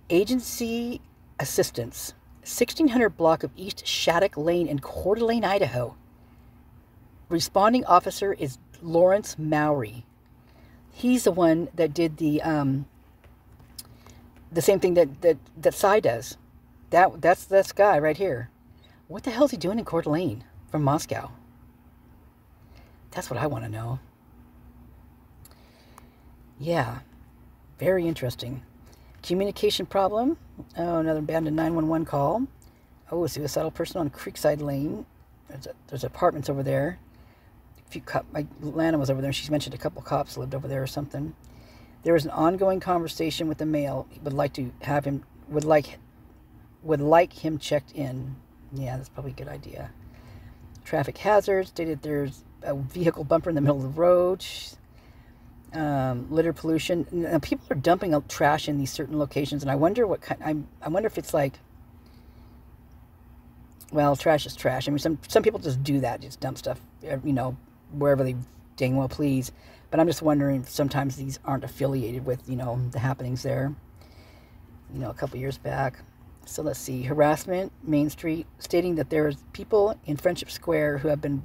Agency assistance. 1600 block of East Shattuck Lane in Coeur d'Alene, Idaho. Responding officer is Lawrence Mowry. He's the one that did the same thing that Cy does. That's this guy right here. What the hell is he doing in Coeur d'Alene from Moscow? That's what I want to know. Yeah, very interesting. Communication problem. Oh, another abandoned 911 call. Oh, a suicidal person on Creekside Lane. There's apartments over there. Lana was over there. She's mentioned a couple cops lived over there or something. There was an ongoing conversation with the male. He would like him checked in. Yeah, that's probably a good idea. Traffic hazards. Stated there's a vehicle bumper in the middle of the road. Litter pollution. Now, people are dumping out trash in these certain locations, and I wonder what kind. I wonder if it's like. Well, trash is trash. I mean, some people just do that, just dump stuff, wherever they dang well please. But I'm just wondering if sometimes these aren't affiliated with, the happenings there. A couple years back. So let's see. Harassment, Main Street, stating that there's people in Friendship Square who have been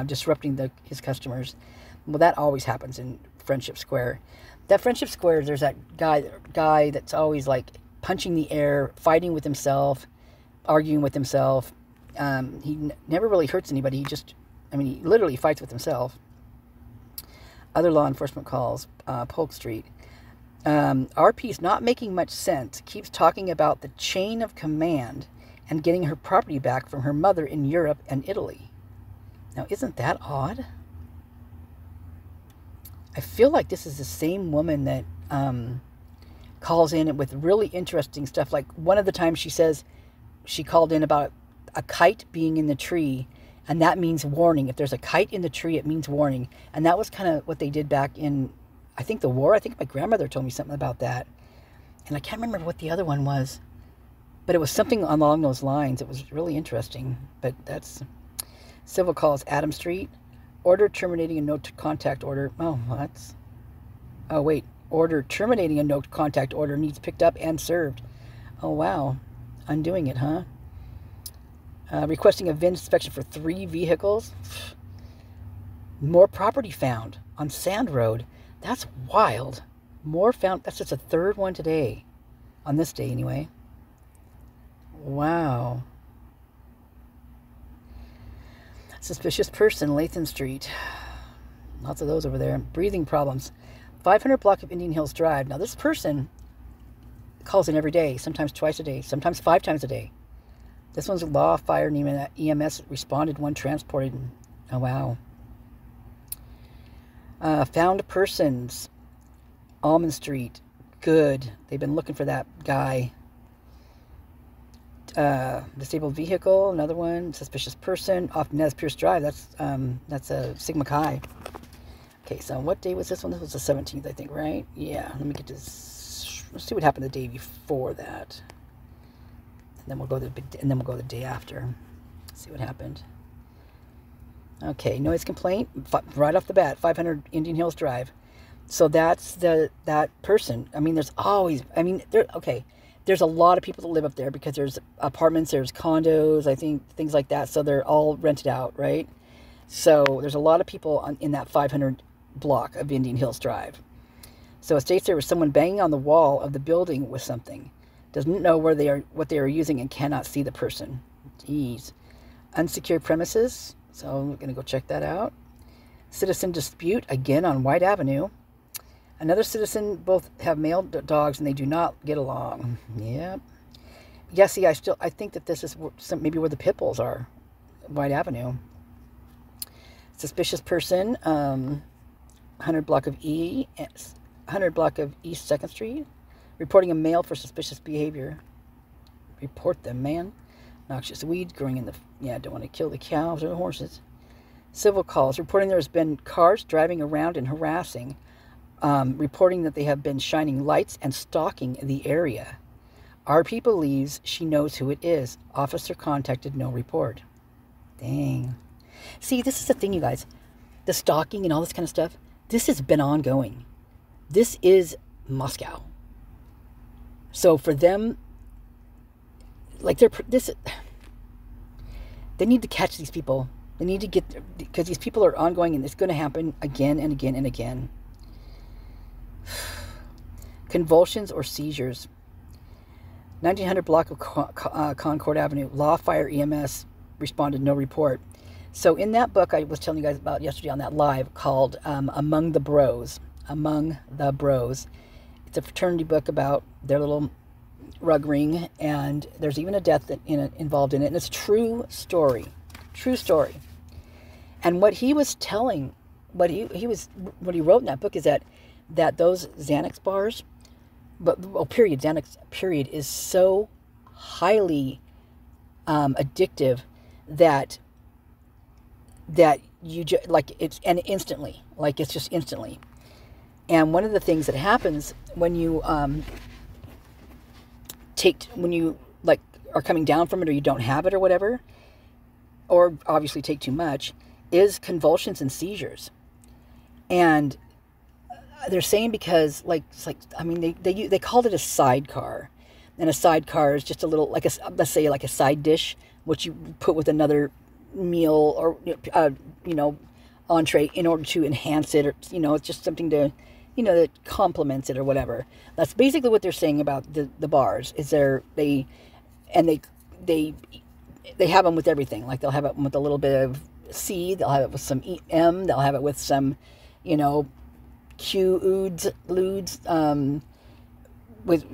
disrupting his customers. Well, that always happens in Friendship Square. That Friendship Square, there's that guy that's always like punching the air, fighting with himself, arguing with himself. He never really hurts anybody. He literally fights with himself. Other law enforcement calls, Polk Street. RP's not making much sense. Keeps talking about the chain of command and getting her property back from her mother in Europe and Italy. Now, isn't that odd? I feel like this is the same woman that calls in with really interesting stuff. Like one of the times she says she called in about a kite being in the tree, and that means warning. If there's a kite in the tree, it means warning. And that was kind of what they did back in, I think, the war. I think my grandmother told me something about that. And I can't remember what the other one was. But it was something along those lines. It was really interesting. But that's civil calls, Adam Street. Order terminating a no contact order. Oh, that's... Oh, wait. Order terminating a no contact order needs picked up and served. Oh, wow. Undoing it, huh? Requesting a VIN inspection for 3 vehicles. More property found on Sand Road. That's wild. More found. That's just a 3rd one today. On this day, anyway. Wow. Suspicious person, Latham Street. Lots of those over there. Breathing problems. 500 block of Indian Hills Drive. Now, this person calls in every day, sometimes twice a day, sometimes 5 times a day. This one's law, fire, and EMS responded, one transported. Oh, wow. Found persons, Almond Street. Good. They've been looking for that guy. Disabled vehicle, another one. Suspicious person off Nez Pierce Drive. That's a Sigma Chi. Okay, so what day was this one? This was the 17th, I think, right? Yeah. Let me get this. Let's see what happened the day before that. And then we'll go the day after. See what happened. Okay, noise complaint right off the bat. 500 Indian Hills Drive. So that's that person. I mean, there's always. I mean, there's a lot of people that live up there because there's apartments, there's condos, I think, things like that. So they're all rented out, right? So there's a lot of people in that 500 block of Indian Hills Drive. So it states there was someone banging on the wall of the building with something. Doesn't know what they are using, and cannot see the person. Jeez. Unsecured premises. So I'm going to go check that out. Citizen dispute, again on White Avenue. Another citizen, both have male dogs, and they do not get along. Yep. Yeah, see, I think that this is maybe where the pit bulls are. White Avenue. Suspicious person, 100 block of East 2nd Street. Reporting a male for suspicious behavior. Report them, man. Noxious weeds growing in the... Yeah, don't want to kill the cows or the horses. Civil calls. Reporting there has been cars driving around and harassing. Reporting that they have been shining lights and stalking the area. RP believes she knows who it is. Officer contacted, no report. Dang. See, this is the thing, you guys. The stalking and all this kind of stuff. This has been ongoing. This is Moscow. So for them, like they need to catch these people. They need to get, because these people are ongoing, and it's going to happen again and again and again. Convulsions or seizures. 1900 block of Concord Avenue. Law, fire, EMS responded, no report. So in that book I was telling you guys about yesterday on that live called Among the Bros. Among the Bros. It's a fraternity book about their little rug ring, and there's even a death involved in it, and it's a true story. True story. And what he was telling, what he wrote in that book is that those Xanax bars, Xanax period is so highly addictive that you just it's just instantly. And one of the things that happens when you are coming down from it, or you don't have it or whatever, or obviously take too much, is convulsions and seizures. And they're saying because they called it a sidecar, and a sidecar is just a little, let's say a side dish, which you put with another meal or entree in order to enhance it, or it's just something to that complements it or whatever. That's basically what they're saying about the bars. Is they have them with everything. Like they'll have it with a little bit of C, they'll have it with some M, they'll have it with some Q, ludes, with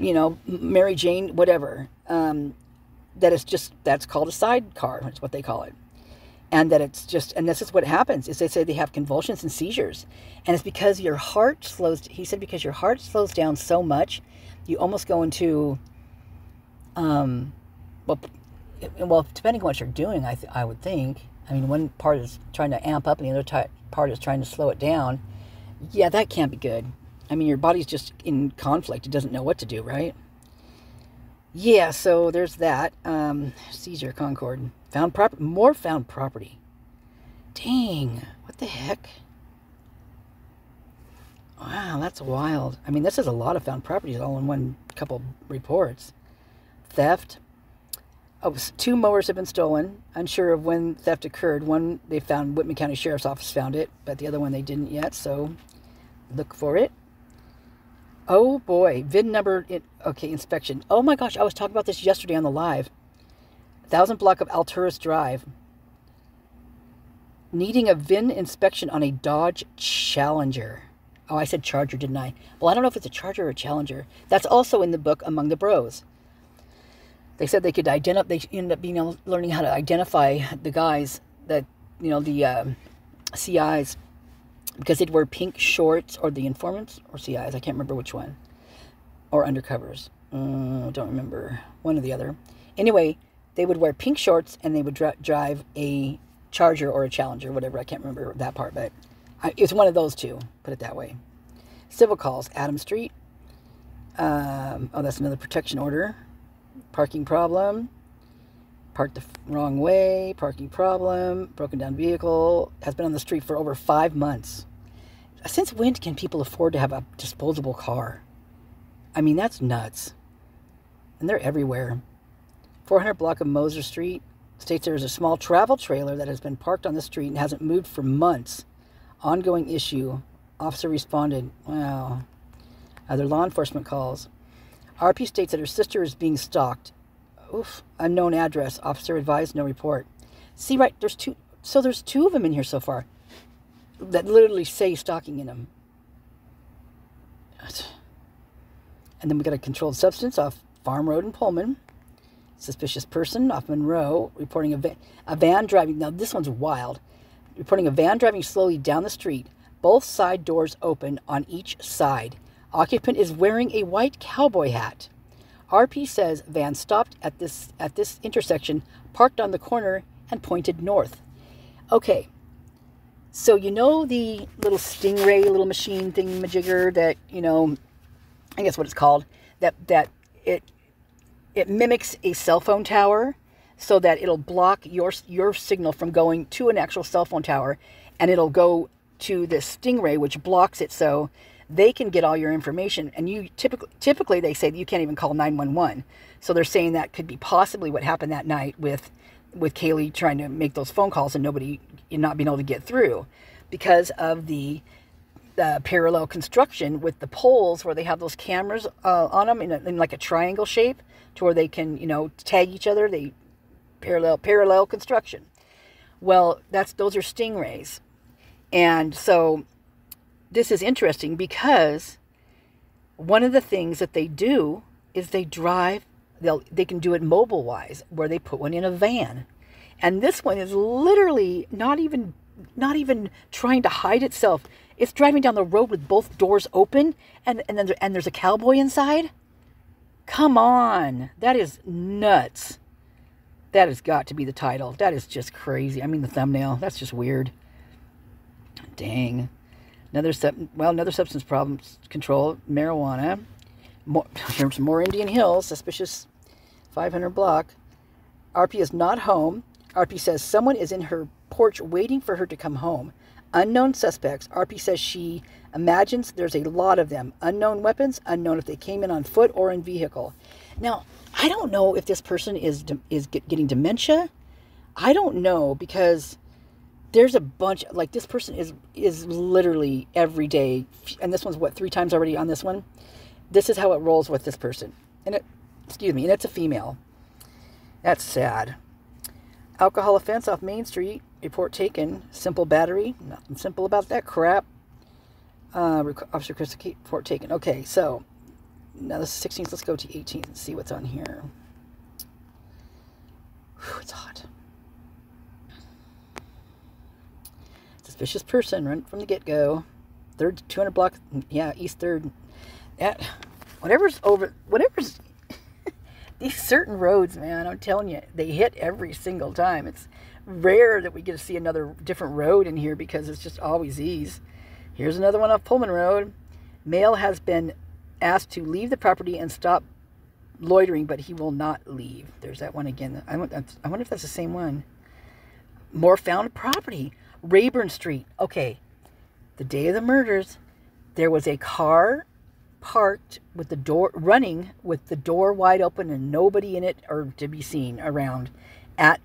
Mary Jane, whatever. That's called a sidecar. That's what they call it. And that it's just, and this is what happens, is they say they have convulsions and seizures. And it's because your heart slows, he said, because your heart slows down so much, you almost go into, well, depending on what you're doing, I would think. I mean, one part is trying to amp up and the other part is trying to slow it down. Yeah, that can't be good. I mean, your body's just in conflict. It doesn't know what to do, right? Yeah, so there's that. Seizure, Concord. More found property. Dang, what the heck? Wow, that's wild. I mean, this is a lot of found properties all in one couple reports. Theft. Oh, 2 mowers have been stolen. Unsure of when theft occurred. One, they found, Whitman County Sheriff's Office found it, but the other one they didn't yet, so look for it. Oh boy, VIN number, okay, inspection. Oh my gosh, I was talking about this yesterday on the live. 1000 block of Alturas Drive. Needing a VIN inspection on a Dodge Challenger. Oh, I said Charger, didn't I? Well, I don't know if it's a Charger or a Challenger. That's also in the book Among the Bros. They said they could identify, they ended up being learning how to identify the guys that, you know, the CIs, because they'd wear pink shorts, or the informants, or CIs, I can't remember which one, or undercovers. Don't remember, one or the other. Anyway, they would wear pink shorts, and they would drive a Charger or a Challenger, whatever, I can't remember that part, but it's one of those two, put it that way. Civil calls, Adams Street. Oh, that's another protection order. Parking problem. Parked the wrong way. Parking problem. Broken down vehicle. Has been on the street for over 5 months. Since when can people afford to have a disposable car? I mean, that's nuts. And they're everywhere. 400 block of Moser Street. States there is a small travel trailer that has been parked on the street and hasn't moved for months. Ongoing issue. Officer responded. Wow. Other law enforcement calls. RP states that her sister is being stalked. Oof. Unknown address. Officer advised, no report. See, right, there's 2. So there's 2 of them in here so far that literally say stalking in them. And then we got a controlled substance off Farm Road in Pullman. Suspicious person off Monroe, reporting a van driving. Now this one's wild. Reporting a van driving slowly down the street. Both side doors open on each side. Occupant is wearing a white cowboy hat. RP says van stopped at this intersection, parked on the corner, and pointed north. Okay, so you know the little Stingray, little machine thingamajigger that, you know, I guess what it's called, that it mimics a cell phone tower so that it'll block your signal from going to an actual cell phone tower, and it'll go to this Stingray, which blocks it so they can get all your information. And you typically they say that you can't even call 911. So they're saying that could be possibly what happened that night with Kelley trying to make those phone calls and nobody not being able to get through because of the parallel construction with the poles where they have those cameras on them in like a triangle shape to where they can, you know, tag each other. They parallel construction. Well, those are Stingrays. And so this is interesting because one of the things that they do is they can do it mobile wise, where they put one in a van. And this one is literally not even trying to hide itself. It's driving down the road with both doors open and there's a cowboy inside. Come on. That is nuts. That has got to be the title. That is just crazy. I mean, the thumbnail. That's just weird. Dang. Another substance problems control, marijuana. More Indian Hills, suspicious 500 block. RP is not home. RP says someone is in her porch waiting for her to come home. Unknown suspects. RP says she imagines there's a lot of them. Unknown weapons. Unknown if they came in on foot or in vehicle. Now, I don't know if this person is getting dementia. I don't know, because there's a bunch, like this person is literally every day, and this one's what, 3 times already on this one. This is how it rolls with this person. And it's a female. That's sad. Alcohol offense off Main Street. Report taken. Simple battery. Nothing simple about that crap. Officer Chris, report taken. Okay, so now this is 16th. Let's go to 18th and see what's on here. Whew, it's hot. Suspicious person right from the get-go. 200 block, yeah, East 3rd. Yeah, whatever's these certain roads, man, I'm telling you, they hit every single time. It's rare that we get to see another different road in here because it's just always these. Here's another one off Pullman Road. Male has been asked to leave the property and stop loitering, but he will not leave. There's that one again. I wonder if that's the same one. More found property. Rayburn Street. Okay, the day of the murders, there was a car parked with the door running with the door wide open and nobody in it or to be seen around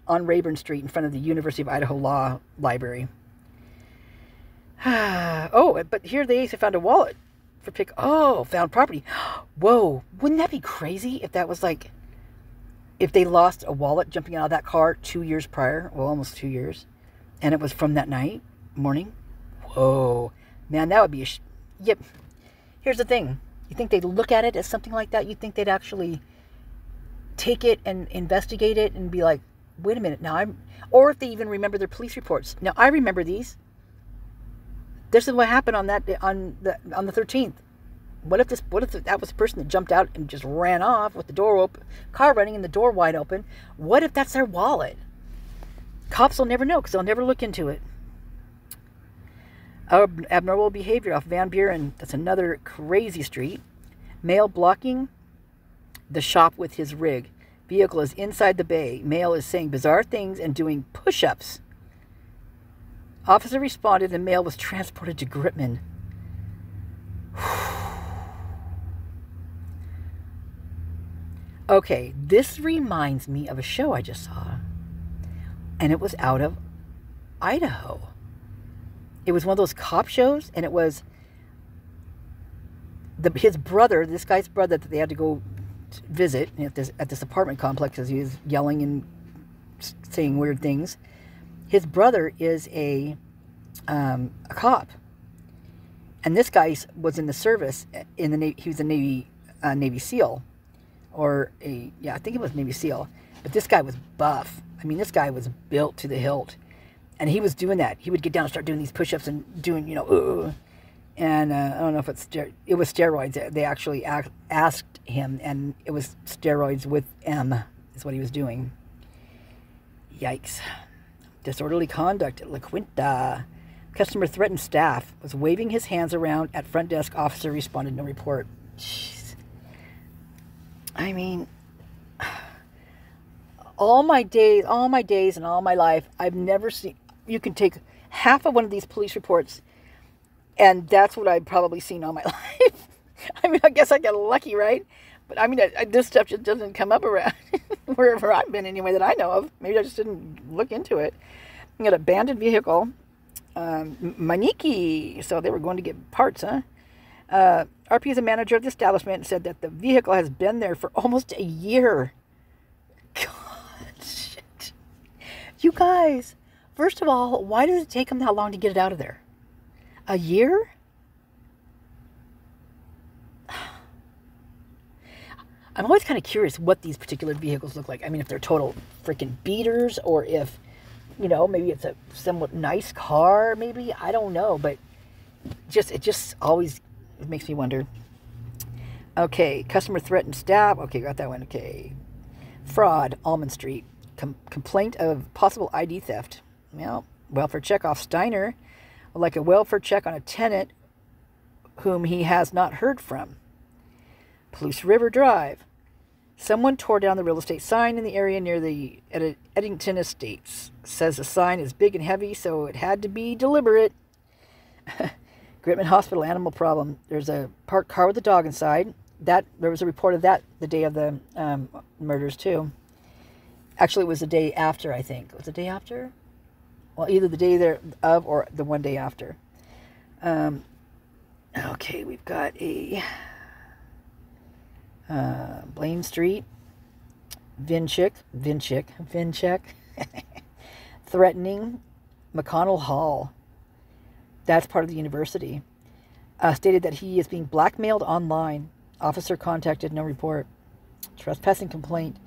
on Rayburn Street in front of the University of Idaho Law Library. Oh, but here they found a wallet for found property. Whoa, wouldn't that be crazy if that was like, if they lost a wallet jumping out of that car 2 years prior, well, almost 2 years, and it was from that morning? Whoa, man, that would be yep. Here's the thing. You think they'd look at it as something like that? You think they'd actually take it and investigate it and be like, wait a minute, or if they even remember their police reports. Now, I remember these. This is what happened on the 13th. What if that was the person that jumped out and just ran off with the door open, car running and the door wide open? What if that's their wallet? Cops will never know because they'll never look into it. Abnormal behavior off Van Buren. That's another crazy street. Male blocking the shop with his rig. Vehicle is inside the bay. Male is saying bizarre things and doing push-ups. Officer responded and male was transported to Gritman. Okay, this reminds me of a show I just saw. And it was out of Idaho. It was one of those cop shows, and it was his brother, this guy's brother, that they had to go visit at this apartment complex as he was yelling and saying weird things. His brother is a cop, and this guy was in the service in the Navy. He was a Navy SEAL, I think it was Navy SEAL. But this guy was buff. I mean, this guy was built to the hilt. And he was doing that. He would get down and start doing these push-ups and doing, And I don't know if it was steroids. They actually asked him, and it was steroids with M is what he was doing. Yikes. Disorderly conduct at La Quinta. Customer threatened staff. Was waving his hands around at front desk. Officer responded, no report. Jeez. I mean, all my days and all my life, I've never seen... You can take half of one of these police reports, and that's what I've probably seen all my life. I mean, I guess I got lucky, right? But I mean, this stuff just doesn't come up around wherever I've been anyway that I know of. Maybe I just didn't look into it. We got an abandoned vehicle. Maniki. So they were going to get parts, huh? RP is a manager of the establishment and said that the vehicle has been there for almost a year. God, shit. You guys... First of all, why does it take them that long to get it out of there? A year? I'm always kind of curious what these particular vehicles look like. I mean, if they're total freaking beaters or if, maybe it's a somewhat nice car, maybe. I don't know, but it just always makes me wonder. Okay, customer threatened staff. Okay, got that one. Okay. Fraud, Almond Street. Complaint of possible ID theft. Well, welfare check off Steiner, like a welfare check on a tenant whom he has not heard from. Palouse River Drive. Someone tore down the real estate sign in the area near the Eddington Estates. Says the sign is big and heavy, so it had to be deliberate. Gritman Hospital animal problem. There's a parked car with a dog inside. There was a report of that the day of the murders, too. Actually, it was the day after, I think. Was it the day after? Well, either the day thereof or the one day after. Okay, we've got a Blaine Street, VIN check, threatening McConnell Hall. That's part of the university. Stated that he is being blackmailed online. Officer contacted, no report. Trespassing complaint.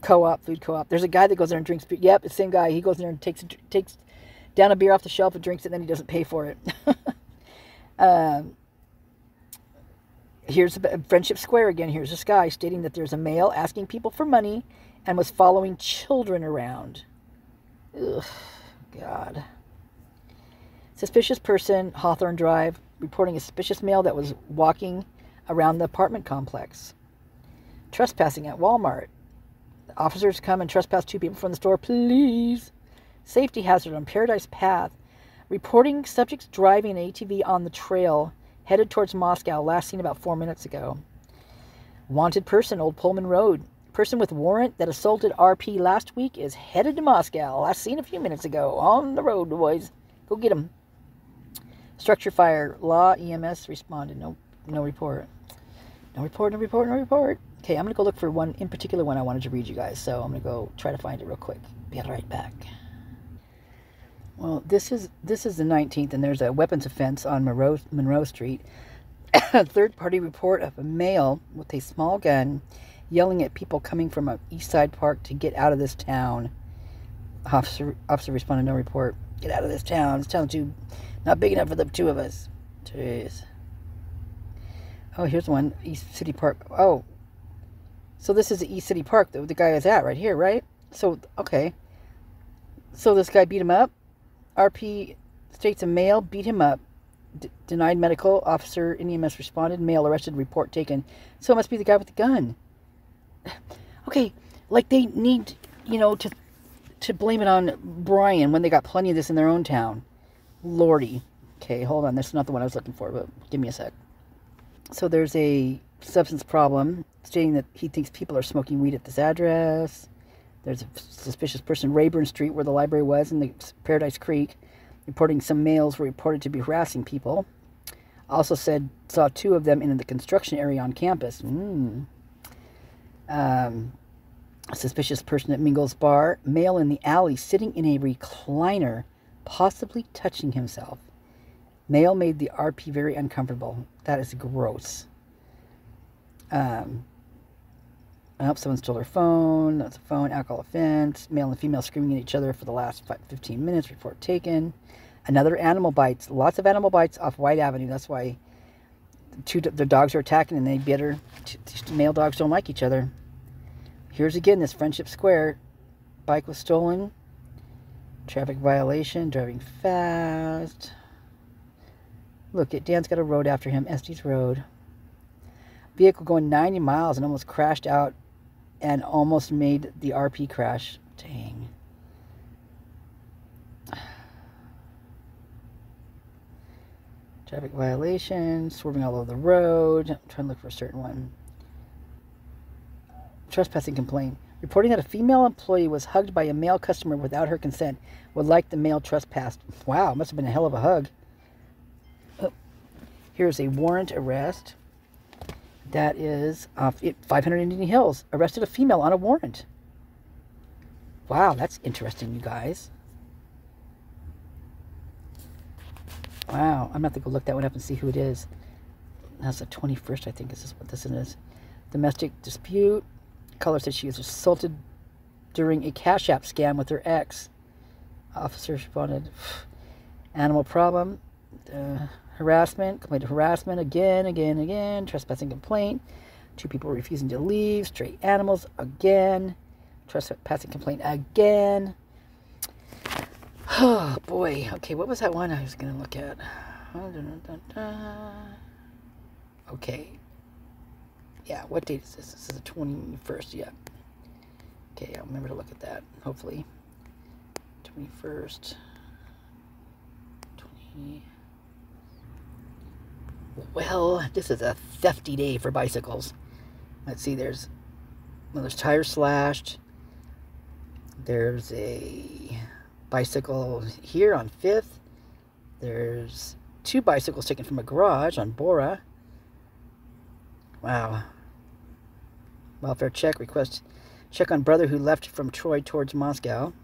Co-op, food co-op. There's a guy that goes there and drinks. Yep, it's the same guy. He goes there and takes down a beer off the shelf and drinks it, and then he doesn't pay for it. Here's Friendship Square again. Here's this guy stating that there's a male asking people for money and was following children around. Ugh, God. Suspicious person, Hawthorne Drive, reporting a suspicious male that was walking around the apartment complex. Trespassing at Walmart. The officers come and trespass 2 people from the store. Please. Safety hazard on Paradise Path. Reporting subjects driving an ATV on the trail headed towards Moscow, last seen about 4 minutes ago. Wanted person, Old Pullman Road. Person with warrant that assaulted RP last week is headed to Moscow, last seen a few minutes ago. On the road, boys. Go get him. Structure fire. Law EMS responded. No report. No report. Okay, I'm going to go look for one in particular one I wanted to read you guys. So I'm going to go try to find it real quick. Be right back. Well, this is the 19th, and there's a weapons offense on Monroe Street. A third-party report of a male with a small gun yelling at people coming from a East Side Park to get out of this town. Officer responded, no report. Get out of this town. This town's not big enough for the 2 of us. Jeez. Oh, here's one. East City Park. Oh. So this is the East City Park that the guy is at right here, right? So, okay. So this guy beat him up. RP states a male beat him up. Denied medical. Officer in EMS responded. Male arrested. Report taken. So it must be the guy with the gun. Okay. Like they need, to blame it on Brian when they got plenty of this in their own town. Lordy. Okay, hold on. That's not the one I was looking for, but give me a sec. So there's a substance problem stating that he thinks people are smoking weed at this address. There's a suspicious person, Rayburn Street, where the library was, in the Paradise Creek, reporting some males were reported to be harassing people. Also said saw 2 of them in the construction area on campus. A suspicious person at Mingle's Bar. Male in the alley sitting in a recliner, possibly touching himself. Male made the RP very uncomfortable. That is gross. Someone stole her phone. That's a phone. Alcohol offense. Male and female screaming at each other for the last 15 minutes. Report taken. Another animal bites. Lots of animal bites off White Avenue. That's why the dogs are attacking and they bit her. Male dogs don't like each other. Here's again this Friendship Square. Bike was stolen. Traffic violation. Driving fast. Look, Dan's got a road after him. Estes Road. Vehicle going 90 miles and almost crashed out and almost made the RP crash. Dang. Traffic violation. Swerving all over the road. I'm trying to look for a certain one. Trespassing complaint. Reporting that a female employee was hugged by a male customer without her consent. Would like the male trespassed. Wow, must have been a hell of a hug. Oh. Here's a warrant arrest. That is 500 Indian Hills. Arrested a female on a warrant. Wow, that's interesting, you guys. Wow, I'm going to have to go look that one up and see who it is. That's the 21st, I think, is what this is. Domestic dispute. Caller said she was assaulted during a Cash App scam with her ex. Officer responded. Animal problem. Harassment. Complaint of harassment. Again. Trespassing complaint. 2 people refusing to leave. Stray animals. Again. Trespassing complaint. Again. Oh, boy. Okay, what was that one I was going to look at? Okay. Yeah, what date is this? This is the 21st, yeah. Okay, I'll remember to look at that, hopefully. 21st. 20. Well, this is a thefty day for bicycles. Let's see, there's tires slashed. There's a bicycle here on 5th. There's 2 bicycles taken from a garage on Bora. Wow. Welfare check. Request check on brother who left from Troy towards Moscow.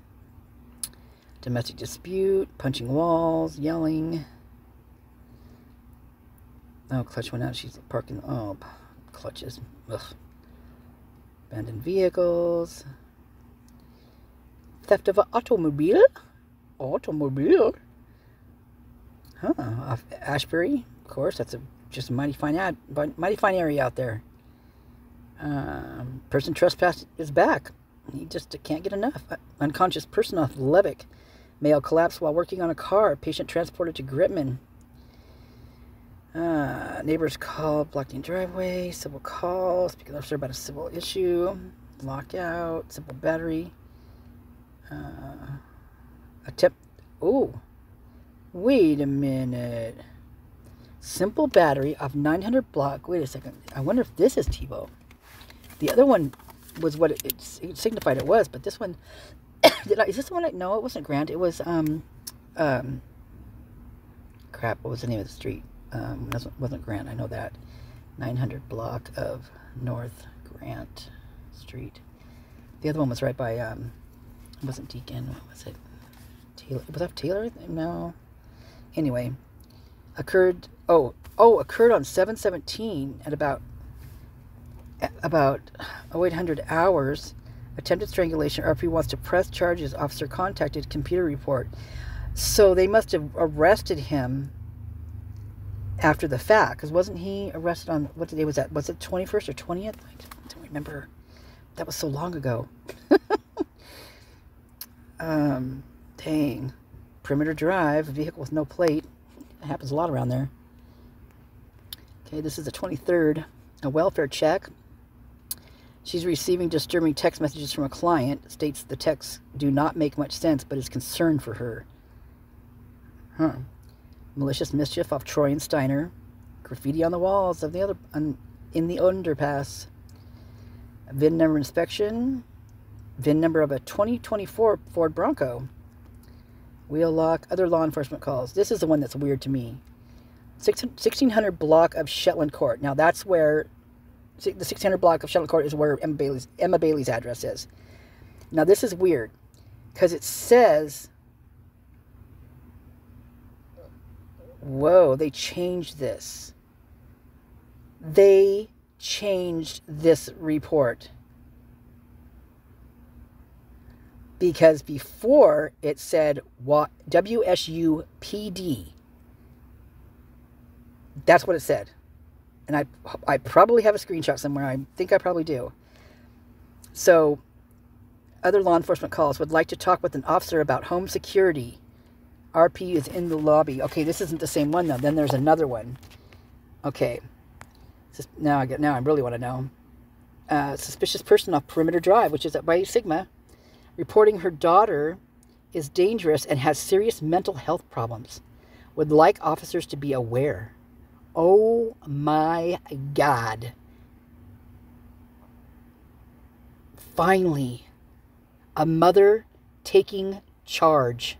Domestic dispute. Punching walls. Yelling. Oh, clutch went out. She's parking. Oh, clutches. Ugh. Abandoned vehicles. Theft of an automobile. automobile. Huh, off Ashbury, of course, that's just a mighty fine area out there. Person trespassed is back. He just can't get enough. Unconscious person off Levick. Male collapsed while working on a car. Patient transported to Gritman. Neighbors call, blocking driveway. Civil call. Speaking officer about a civil issue. Lockout. Simple battery. Attempt. Oh. Wait a minute. Simple battery of 900 block. Wait a second. I wonder if this is TiVo. The other one was what it signified it was, but this one, is this the one? No, it wasn't Grant. It was, crap, what was the name of the street? It wasn't Grant, I know that. 900 block of North Grant Street. The other one was right by, it wasn't Deacon, what was it? Taylor, was that Taylor? No. Anyway, occurred on 7/17 at about 0800 hours. Attempted strangulation. RP wants to press charges. Officer contacted. Computer report. So they must have arrested him after the fact, because wasn't he arrested on, what day was that? Was it 21st or 20th? I don't remember. That was so long ago. Dang. Perimeter Drive, a vehicle with no plate. It happens a lot around there. Okay, this is the 23rd. A welfare check. She's receiving disturbing text messages from a client. States the texts do not make much sense, but is concerned for her. Malicious mischief off Troy and Steiner. Graffiti on the walls of in the underpass. VIN number inspection. VIN number of a 2024 Ford Bronco. Wheel lock. Other law enforcement calls. This is the one that's weird to me. 1600 block of Shetland Court. Now that's where the 1600 block of Shetland Court is where Emma Bailey's address is. Now this is weird because it says, whoa, they changed this. They changed this report. Because before it said WSU PD. That's what it said. And I probably have a screenshot somewhere. I think I probably do. So, other law enforcement calls. Would like to talk with an officer about home security. RP is in the lobby. Okay, this isn't the same one, though. Then there's another one. Okay. Now I really want to know. Suspicious person off Perimeter Drive, which is up by Sigma, reporting her daughter is dangerous and has serious mental health problems. Would like officers to be aware. Oh my God. Finally, a mother taking charge.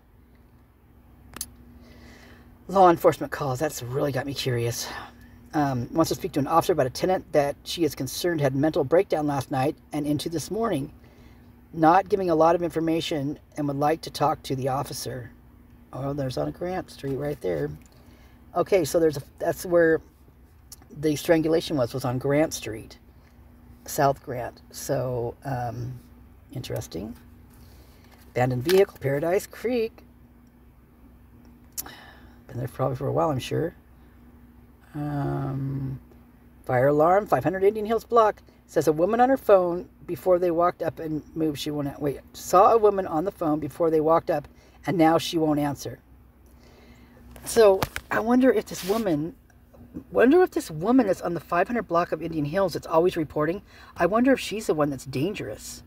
Law enforcement calls. That's really got me curious. Wants to speak to an officer about a tenant that she is concerned had mental breakdown last night and into this morning. Not giving a lot of information and would like to talk to the officer. Oh, there's on Grant Street right there. Okay, so that's where the strangulation was on Grant Street, South Grant. So, interesting. Abandoned vehicle, Paradise Creek. Been there probably for a while, I'm sure. Fire alarm, 500 Indian Hills block. Says a woman on her phone before they walked up and moved. She won't wait. Saw a woman on the phone before they walked up, and now she won't answer. So I wonder if this woman is on the 500 block of Indian Hills that's always reporting. I wonder if she's the one that's dangerous.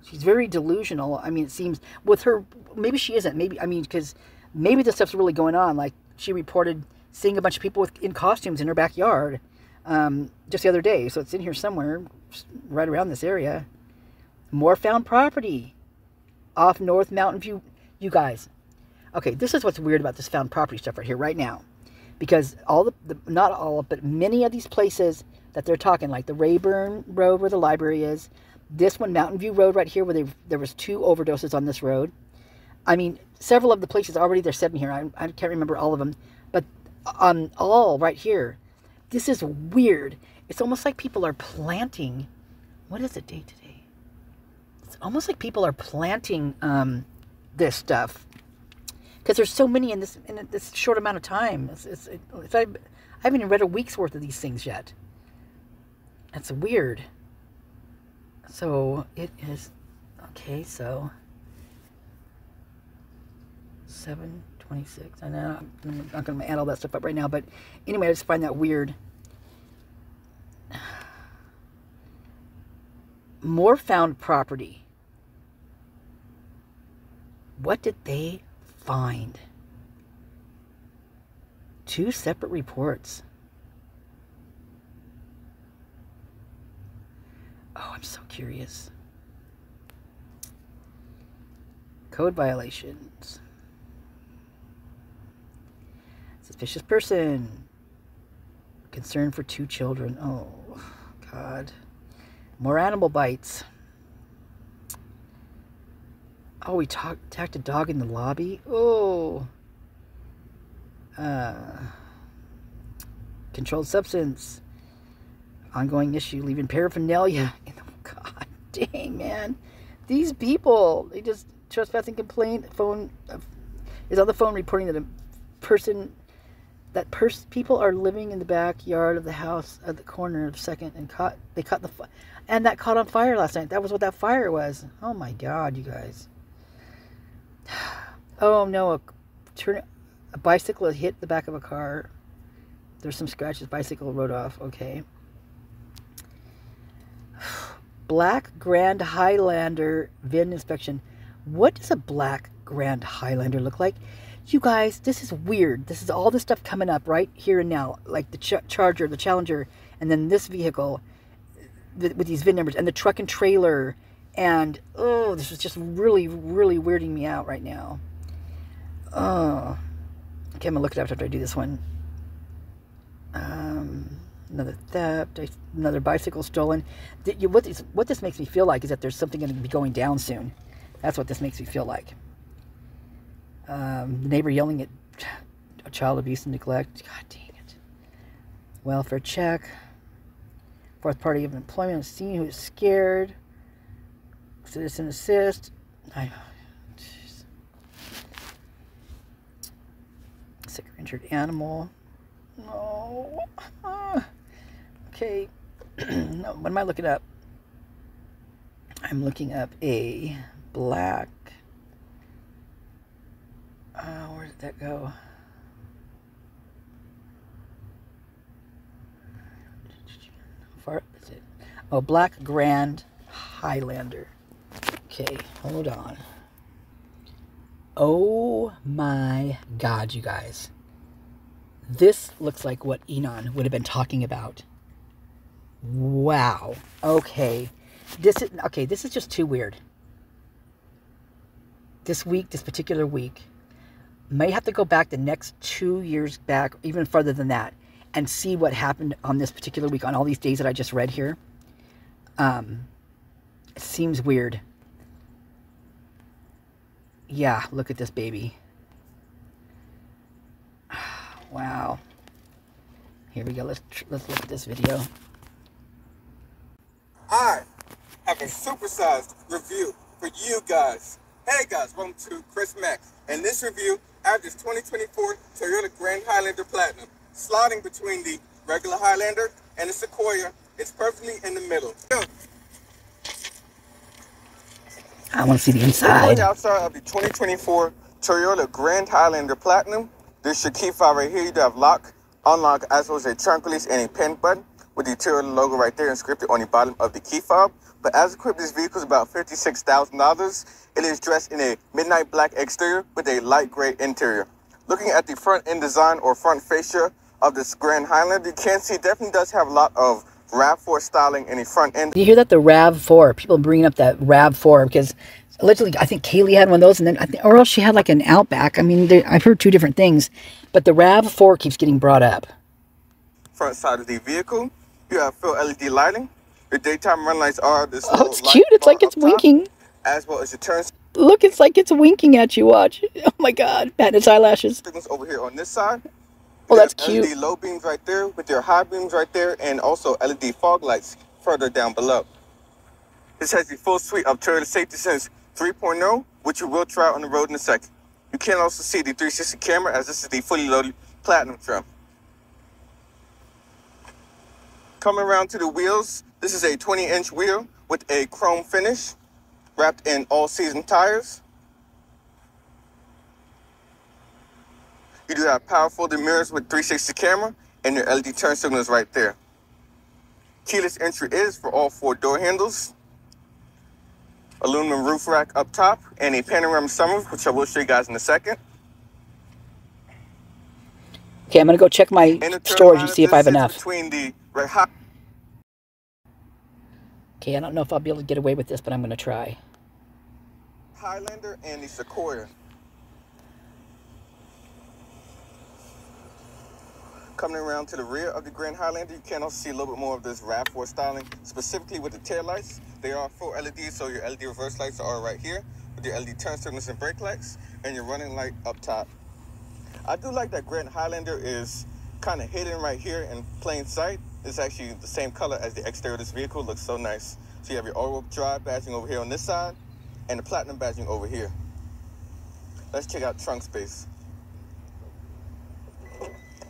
She's very delusional. I mean, it seems with her, maybe she isn't. Because maybe this stuff's really going on. Like she reported seeing a bunch of people in costumes in her backyard just the other day. So it's in here somewhere, right around this area. More found property off North Mountain View. You guys, okay, this is what's weird about this found property stuff right here, right now. Because not all, but many of these places that they're talking, like the Rayburn Road where the library is, this one, Mountain View Road right here, where there was 2 overdoses on this road. I mean, several of the places already they're sitting here. I can't remember all of them, but all right here. This is weird. It's almost like people are planting. What is the date today? It's almost like people are planting this stuff because there's so many in this short amount of time. I haven't even read a week's worth of these things yet. That's weird. So it is okay. So 7/26. I know I'm not going to add all that stuff up right now, but anyway, I just find that weird. More found property. What did they find? 2 separate reports. Oh, I'm so curious. Code violations. Suspicious person. Concern for 2 children. Oh, God. More animal bites. Oh, we attacked a dog in the lobby. Oh. Controlled substance. Ongoing issue. Leaving paraphernalia. God dang, man. These people. They just trespassing complaint. Phone is on the phone reporting that a person. People are living in the backyard of the house at the corner of 2nd and that caught on fire last night. That was what that fire was. Oh my God, you guys. Oh no, a bicycle hit the back of a car. There's some scratches. Bicycle rode off. Okay. Black Grand Highlander VIN inspection. What does a black Grand Highlander look like? You guys, this is weird. This is all this stuff coming up right here and now. Like the Charger, the Challenger, and then this vehicle with these VIN numbers, and the truck and trailer. And, oh, this is just really, really weirding me out right now. Oh. Okay, I'm going to look it up after I do this one. Another theft. Another bicycle stolen. What this makes me feel like is that there's something going to be going down soon. That's what this makes me feel like. The neighbor yelling at child abuse and neglect. God dang it. Welfare check. 4th party of employment scene who is scared. Citizen assist. Sick or injured animal. No. Okay. No, what am I looking up? I'm looking up a black. Where did that go? How far is it? Oh, Black Grand Highlander. Okay, hold on. Oh my God, you guys. This looks like what Enon would have been talking about. Wow. Okay. This is just too weird. This particular week, may have to go back the next 2 years back, even further than that, and see what happened on this particular week, on all these days that I just read here. It seems weird. Yeah, look at this baby. Wow. Here we go. Let's look at this video. I have a supersized review for you guys. Hey guys, welcome to Chris Max. In this review, I have this 2024 Toyota Grand Highlander Platinum, sliding between the regular Highlander and the Sequoia. It's perfectly in the middle. I want to see the inside. On the outside of the 2024 Toyota Grand Highlander Platinum, this is your key fob right here. You do have lock, unlock, as well as a trunk release and a pen button with the Toyota logo right there inscripted on the bottom of the key fob. But as equipped, this vehicle is about $56,000. It is dressed in a midnight black exterior with a light gray interior. Looking at the front end design or front fascia of this Grand Highlander, you can see it definitely does have a lot of RAV4 styling in the front end. You hear that? The RAV4. People bringing up that RAV4 because allegedly, I think Kelley had one of those, and then or else she had like an Outback. I mean, I've heard 2 different things, but the RAV4 keeps getting brought up. Front side of the vehicle, you have full LED lighting. The daytime run lights are this. Oh, it's cute. It's like it's winking. As well as your turn. Look, it's like it's winking at you. Watch. Oh my God, patting its eyelashes. Signals over here on this side. Oh, that's cute. LED low beams right there with your high beams right there, and also LED fog lights further down below. This has the full suite of Toyota Safety Sense 3.0, which you will try on the road in a second. You can also see the 360 camera, as this is the fully loaded Platinum trim. Coming around to the wheels, this is a 20-inch wheel with a chrome finish, wrapped in all-season tires. You do have power folding mirrors with 360 camera, and your LED turn signal is right there. Keyless entry is for all 4 door handles. Aluminum roof rack up top, and a panoramic sunroof, which I will show you guys in a second. Okay, I'm going to go check my storage and see if I have enough. Between the Okay, I don't know if I'll be able to get away with this, but I'm going to try. Highlander and the Sequoia. Coming around to the rear of the Grand Highlander, you can also see a little bit more of this RAV4 styling, specifically with the tail lights. They are full LED, so your LED reverse lights are right here, with your LED turn signals and brake lights, and your running light up top. I do like that Grand Highlander is kind of hidden right here in plain sight. It's actually the same color as the exterior of this vehicle. It looks so nice. So you have your all-wheel drive badging over here on this side, and the Platinum badging over here. Let's check out trunk space.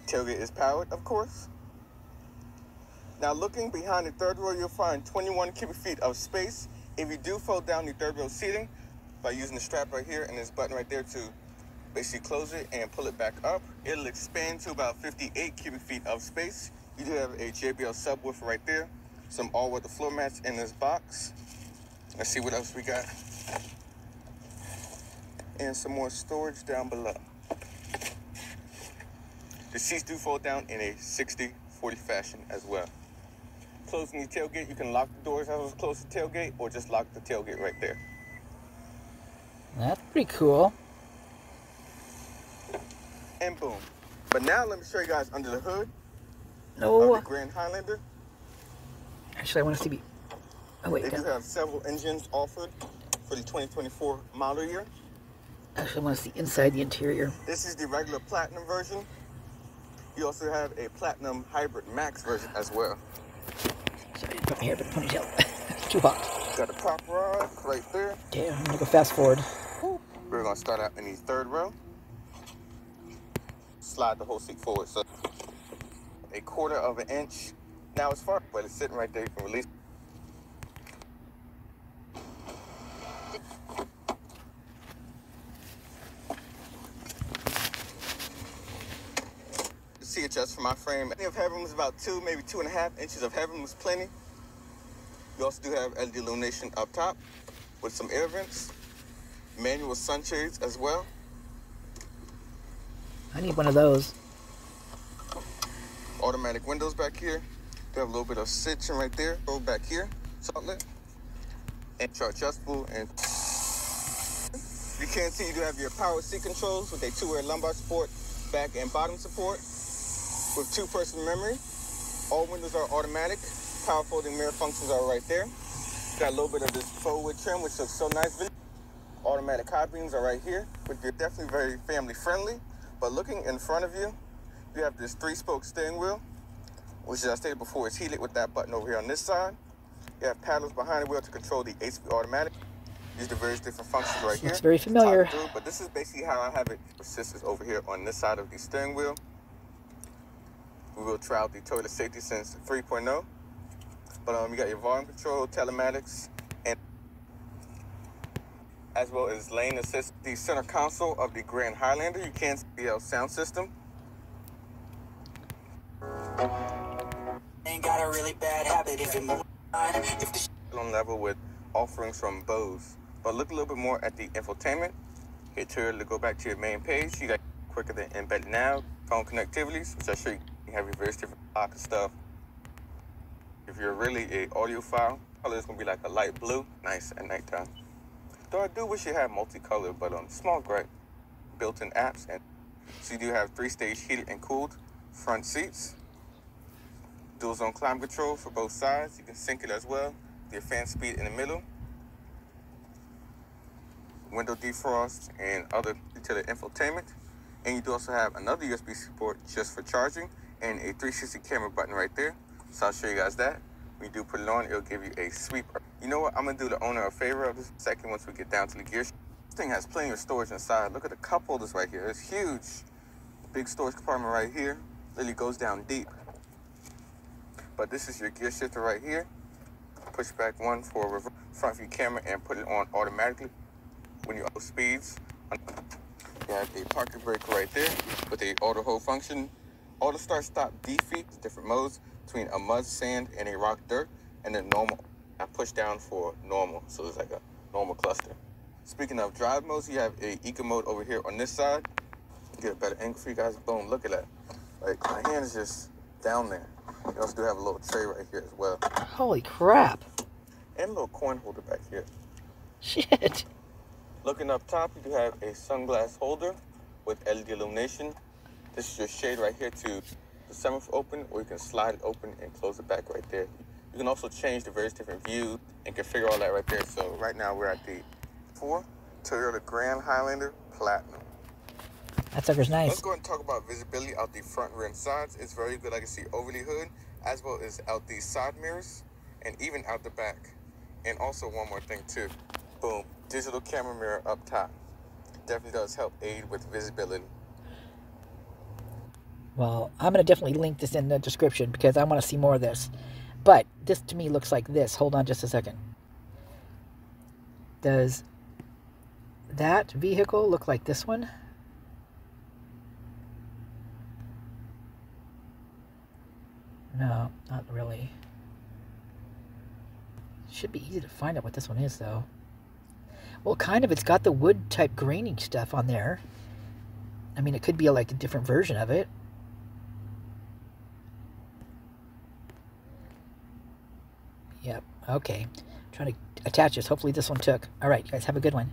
Tailgate is powered, of course. Now looking behind the third row, you'll find 21 cubic feet of space. If you do fold down the third row seating by using the strap right here and this button right there to basically close it and pull it back up, it'll expand to about 58 cubic feet of space. You do have a JBL subwoofer right there, some all-weather floor mats in this box. Let's see what else we got. And some more storage down below. The seats do fold down in a 60-40 fashion as well. Closing the tailgate, you can lock the doors as it's close to the tailgate, or just lock the tailgate right there. That's pretty cool. And boom. But now let me show you guys under the hood No. of the Grand Highlander. Actually, I want to see. Oh wait. They do have several engines offered for the 2024 model year. Actually, I want to see inside the interior. This is the regular Platinum version. You also have a Platinum Hybrid Max version as well. Sorry, I put my hair in a ponytail. It's too hot. Got a prop rod right there. Okay, I'm gonna go fast forward. We're gonna start out in the third row. Slide the whole seat forward, so 1/4 of an inch. Now it's far, but it's sitting right there. You can release. See adjust for my frame. Any of headroom is about 2, maybe 2.5 inches of headroom is plenty. You also do have LED illumination up top with some air vents, manual sunshades as well. I need one of those. Automatic windows back here. You have a little bit of stitching right there. Go back here, outlet, and adjustable. And you can see you do have your power seat controls with a 2-way lumbar support, back and bottom support. With 2-person memory, all windows are automatic. Power folding mirror functions are right there. Got a little bit of this faux wood trim, which looks so nice. Automatic high beams are right here, which are definitely very family friendly. But looking in front of you, you have this 3-spoke steering wheel, which, as I stated before, is heated with that button over here on this side. You have paddles behind the wheel to control the 8-speed automatic. Use the various different functions right here. Looks very familiar. But this is basically how I have it. Assist is over here on this side of the steering wheel. We will try out the Toyota Safety Sense 3.0. But you got your volume control, telematics, and as well as lane assist. The center console of the Grand Highlander, you can see the sound system. Ain't got a really bad habit if it moves On level with offerings from Bose. But look a little bit more at the infotainment. Hit to go back to your main page. You got quicker than embedded now, phone connectivities, which I show you. You have your various different lock and stuff. If you're really a audiophile, color is gonna be like a light blue, nice at nighttime. Though I do wish you had multicolor, but small gray, built-in apps, and so you do have 3-stage heated and cooled front seats, dual zone climate control for both sides. You can sync it as well. Your fan speed in the middle, window defrost, and other utility infotainment. And you do also have another USB support just for charging, and a 360 camera button right there. So I'll show you guys that. When you do put it on, it'll give you a sweep You know what? I'm going to do the owner a favor of this second once we get down to the gear. This thing has plenty of storage inside. Look at the cup holders right here. It's huge. Big storage compartment right here. Really goes down deep. But this is your gear shifter right here. Push back one for reverse front view camera and put it on automatically when you up speeds. You have a pocket brake right there with a auto hold function. Auto start stop defeat, different modes between a mud, sand, and a rock dirt, and then normal. I push down for normal, so it's like a normal cluster. Speaking of drive modes, you have a eco mode over here on this side. Get a better angle for you guys. Boom, look at that. Like, my hand is just down there. You also do have a little tray right here as well. Holy crap. And a little coin holder back here. Shit. Looking up top, you do have a sunglass holder with LED illumination. This is your shade right here to the sunroof open, or you can slide it open and close it back right there. You can also change the various different views and configure all that right there. So right now we're at the 4 Toyota Grand Highlander Platinum. That sucker's nice. Let's go ahead and talk about visibility out the front, rear, and sides. It's very good. I can see over the hood, as well as out the side mirrors, and even out the back. And also one more thing too. Boom, digital camera mirror up top. Definitely does help aid with visibility. Well, I'm going to definitely link this in the description because I want to see more of this. But this to me looks like this. Hold on just a second. Does that vehicle look like this one? No, not really. Should be easy to find out what this one is, though. Well, kind of. It's got the wood-type graining stuff on there. I mean, it could be like a different version of it. Yep. Okay. Trying to attach this. Hopefully this one took. All right, you guys have a good one.